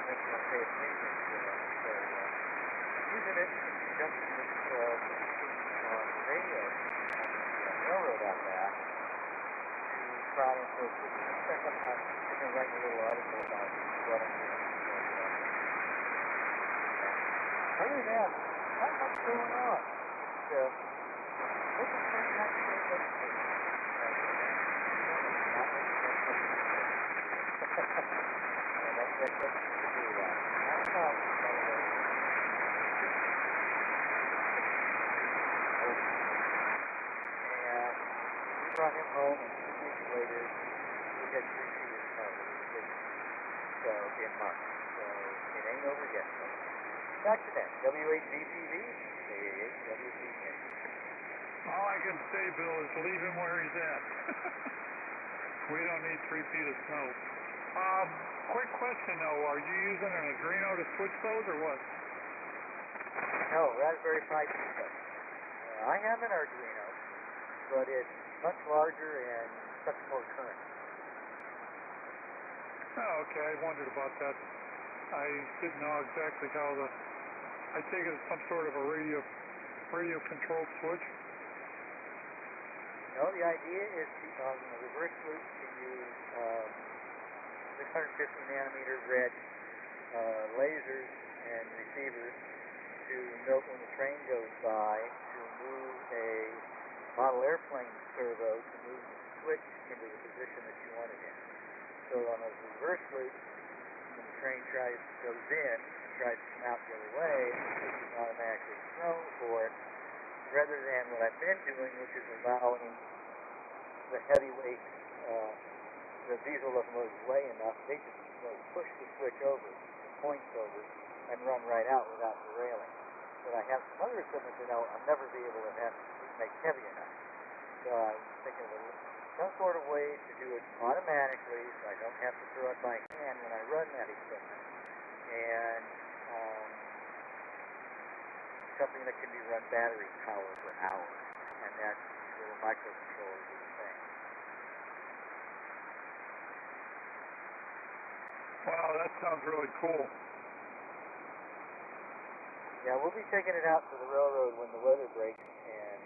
making them pay attention to them. So using it in conjunction with on the radio, on the railroad out back, to try and go through the second time. I'm going to write a little article about what I'm doing. Other than that, not much going on. Looking for the next thing that's brought him home, and 2 weeks later, we had 3 feet of snow. So, in March. So, it ain't over yet. Back to that. W8VPV, KAH-WCK. All I can say, Bill, is leave him where he's at. We don't need 3 feet of snow. Quick question, though. Are you using an Arduino to switch those, or what? No, Raspberry Pi 2. I have an Arduino, but it's much larger and such more current. Oh, okay. I wondered about that. I didn't know exactly how I take it as some sort of a radio controlled switch. No, the idea is to, on the reverse loop, to use 650 nanometer red lasers and receivers to note when the train goes by, to move a model airplane servo to move the switch into the position that you want it in. So on a reverse loop, when the train goes in, tries to come out the other way, it can automatically throw for it, rather than what I've been doing, which is allowing the heavyweight, the diesel locomotives weigh enough, they just push the switch over, the points over, and run right out without derailing. But I have some other equipment that I'll never be able to make heavy enough. So I'm thinking of some sort of way to do it automatically, so I don't have to throw it by hand when I run that equipment. And something that can be run battery power for hours, and that little microcontroller do the same. Wow, that sounds really cool. Yeah, we'll be taking it out to the railroad when the weather breaks and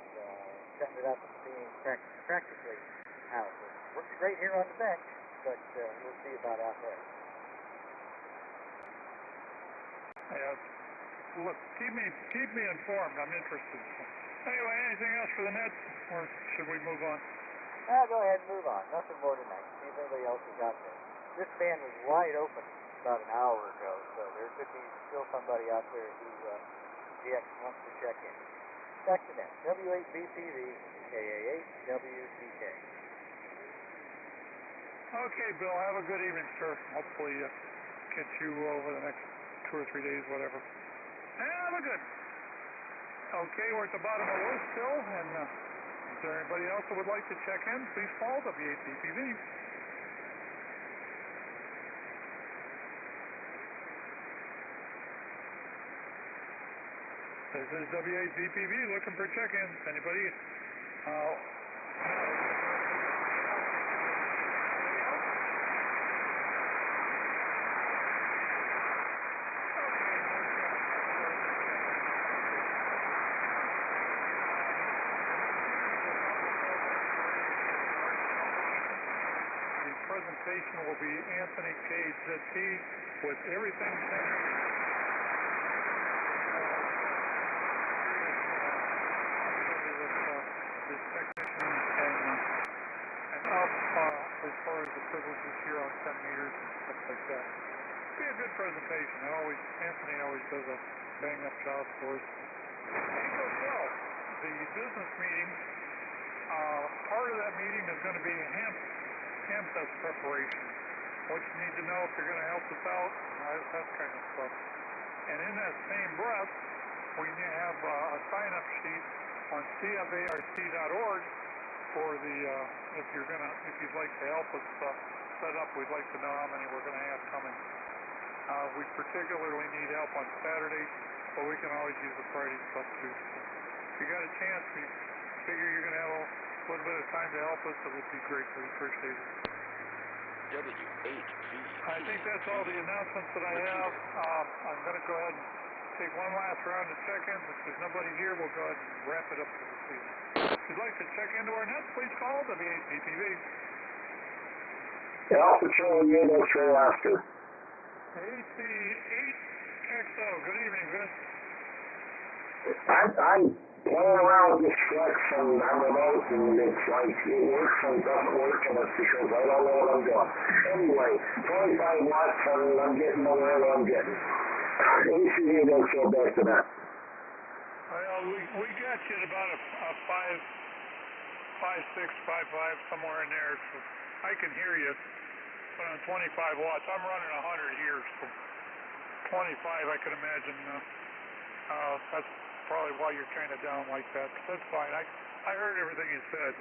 setting it up and seeing practically how it works. Works great here on the bench, but we'll see about out there. Yeah. Look, keep me informed. I'm interested. Anyway, anything else for the net, or should we move on? Go ahead and move on. Nothing more tonight. See if anybody else is out there. This band was wide open about an hour ago, so there could be still somebody out there who GX wants to check in. Back to that. W8VPV, KAH-WCK. Okay, Bill. Have a good evening, sir. Hopefully catch you over the next 2 or 3 days, whatever. Have a good. Okay, we're at the bottom of the list still, and is there anybody else that would like to check in? Please call W8VPV. This is W8VPV looking for check-ins. Anybody? Presentation will be Anthony KZT with everything centered. This technician and up as far as the privileges here on 10 meters and stuff like that. Be a good presentation. Anthony always does a bang-up job for us. It goes well. The business meeting, part of that meeting is going to be ham test preparation. What you need to know if you're going to help us out, that kind of stuff. And in that same breath, we have a sign-up sheet on cfart.org for the if you'd like to help us set up. We'd like to know how many we're going to have coming. We particularly need help on Saturday, but we can always use the Friday stuff too. So if you got a chance, you figure you're going to have a little bit of time to help us, it would be greatly appreciated. W8V. I think that's all the announcements that I have. I'm going to go ahead and take one last round of check-ins. If there's nobody here, we'll go ahead and wrap it up for this evening. If you'd like to check into our net, please call W8VPV. Alpha Charlie Unit X-ray Oscar. AC8XO. Good evening, Vince. I'm playing around with this flex and I'm remote and it's like it works and it doesn't work and it's because I don't know what I'm doing. Anyway, 25 watts and I'm getting nowhere what I'm getting. AC Unit X-ray back to that. Well, we got you at about a 5.6, 5.5, somewhere in there. So I can hear you. But on 25 watts, I'm running 100 here, so 25 I can imagine. That's probably why you're kind of down like that. But that's fine. I heard everything you said.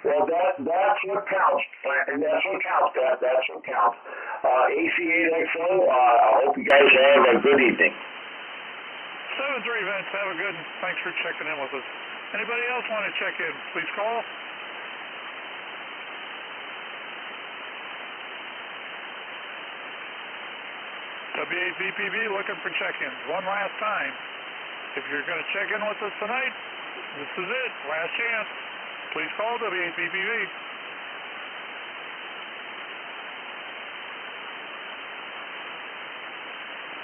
Well, that's what counts. That's what counts, Pat. That's what counts. AC8XO, I hope you guys have a good evening. 7-3, Vince. Have a good one. Thanks for checking in with us. Anybody else want to check in? Please call. W8VPV looking for check-ins. One last time. If you're going to check in with us tonight, this is it. Last chance. Please call W8VPV.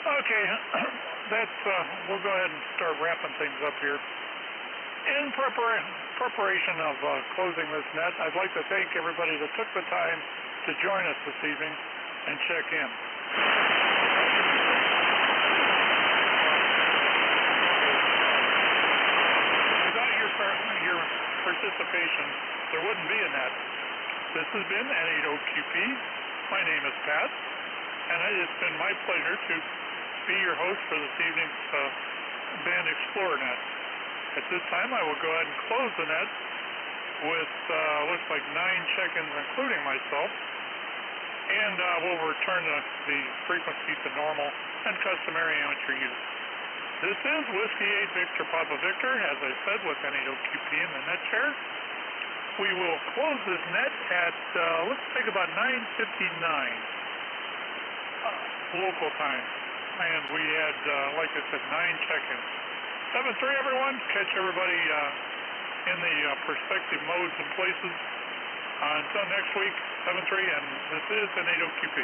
Okay, we'll go ahead and start wrapping things up here. In preparation of closing this net, I'd like to thank everybody that took the time to join us this evening and check in. Without your participation, there wouldn't be a net. This has been N80QP. My name is Pat, and it's been my pleasure to be your host for this evening's Band Explorer net. At this time, I will go ahead and close the net with looks like 9 check-ins, including myself, and we'll return the frequency to normal and customary amateur use. This is Whiskey 8 Victor Papa Victor, as I said, with N80QP in the net chair. We will close this net at, let's take about 9:59 local time. And we had, like I said, 9 check-ins. 7-3, everyone. Catch everybody in the perspective modes and places. Until next week, 7-3, and this is N80QP.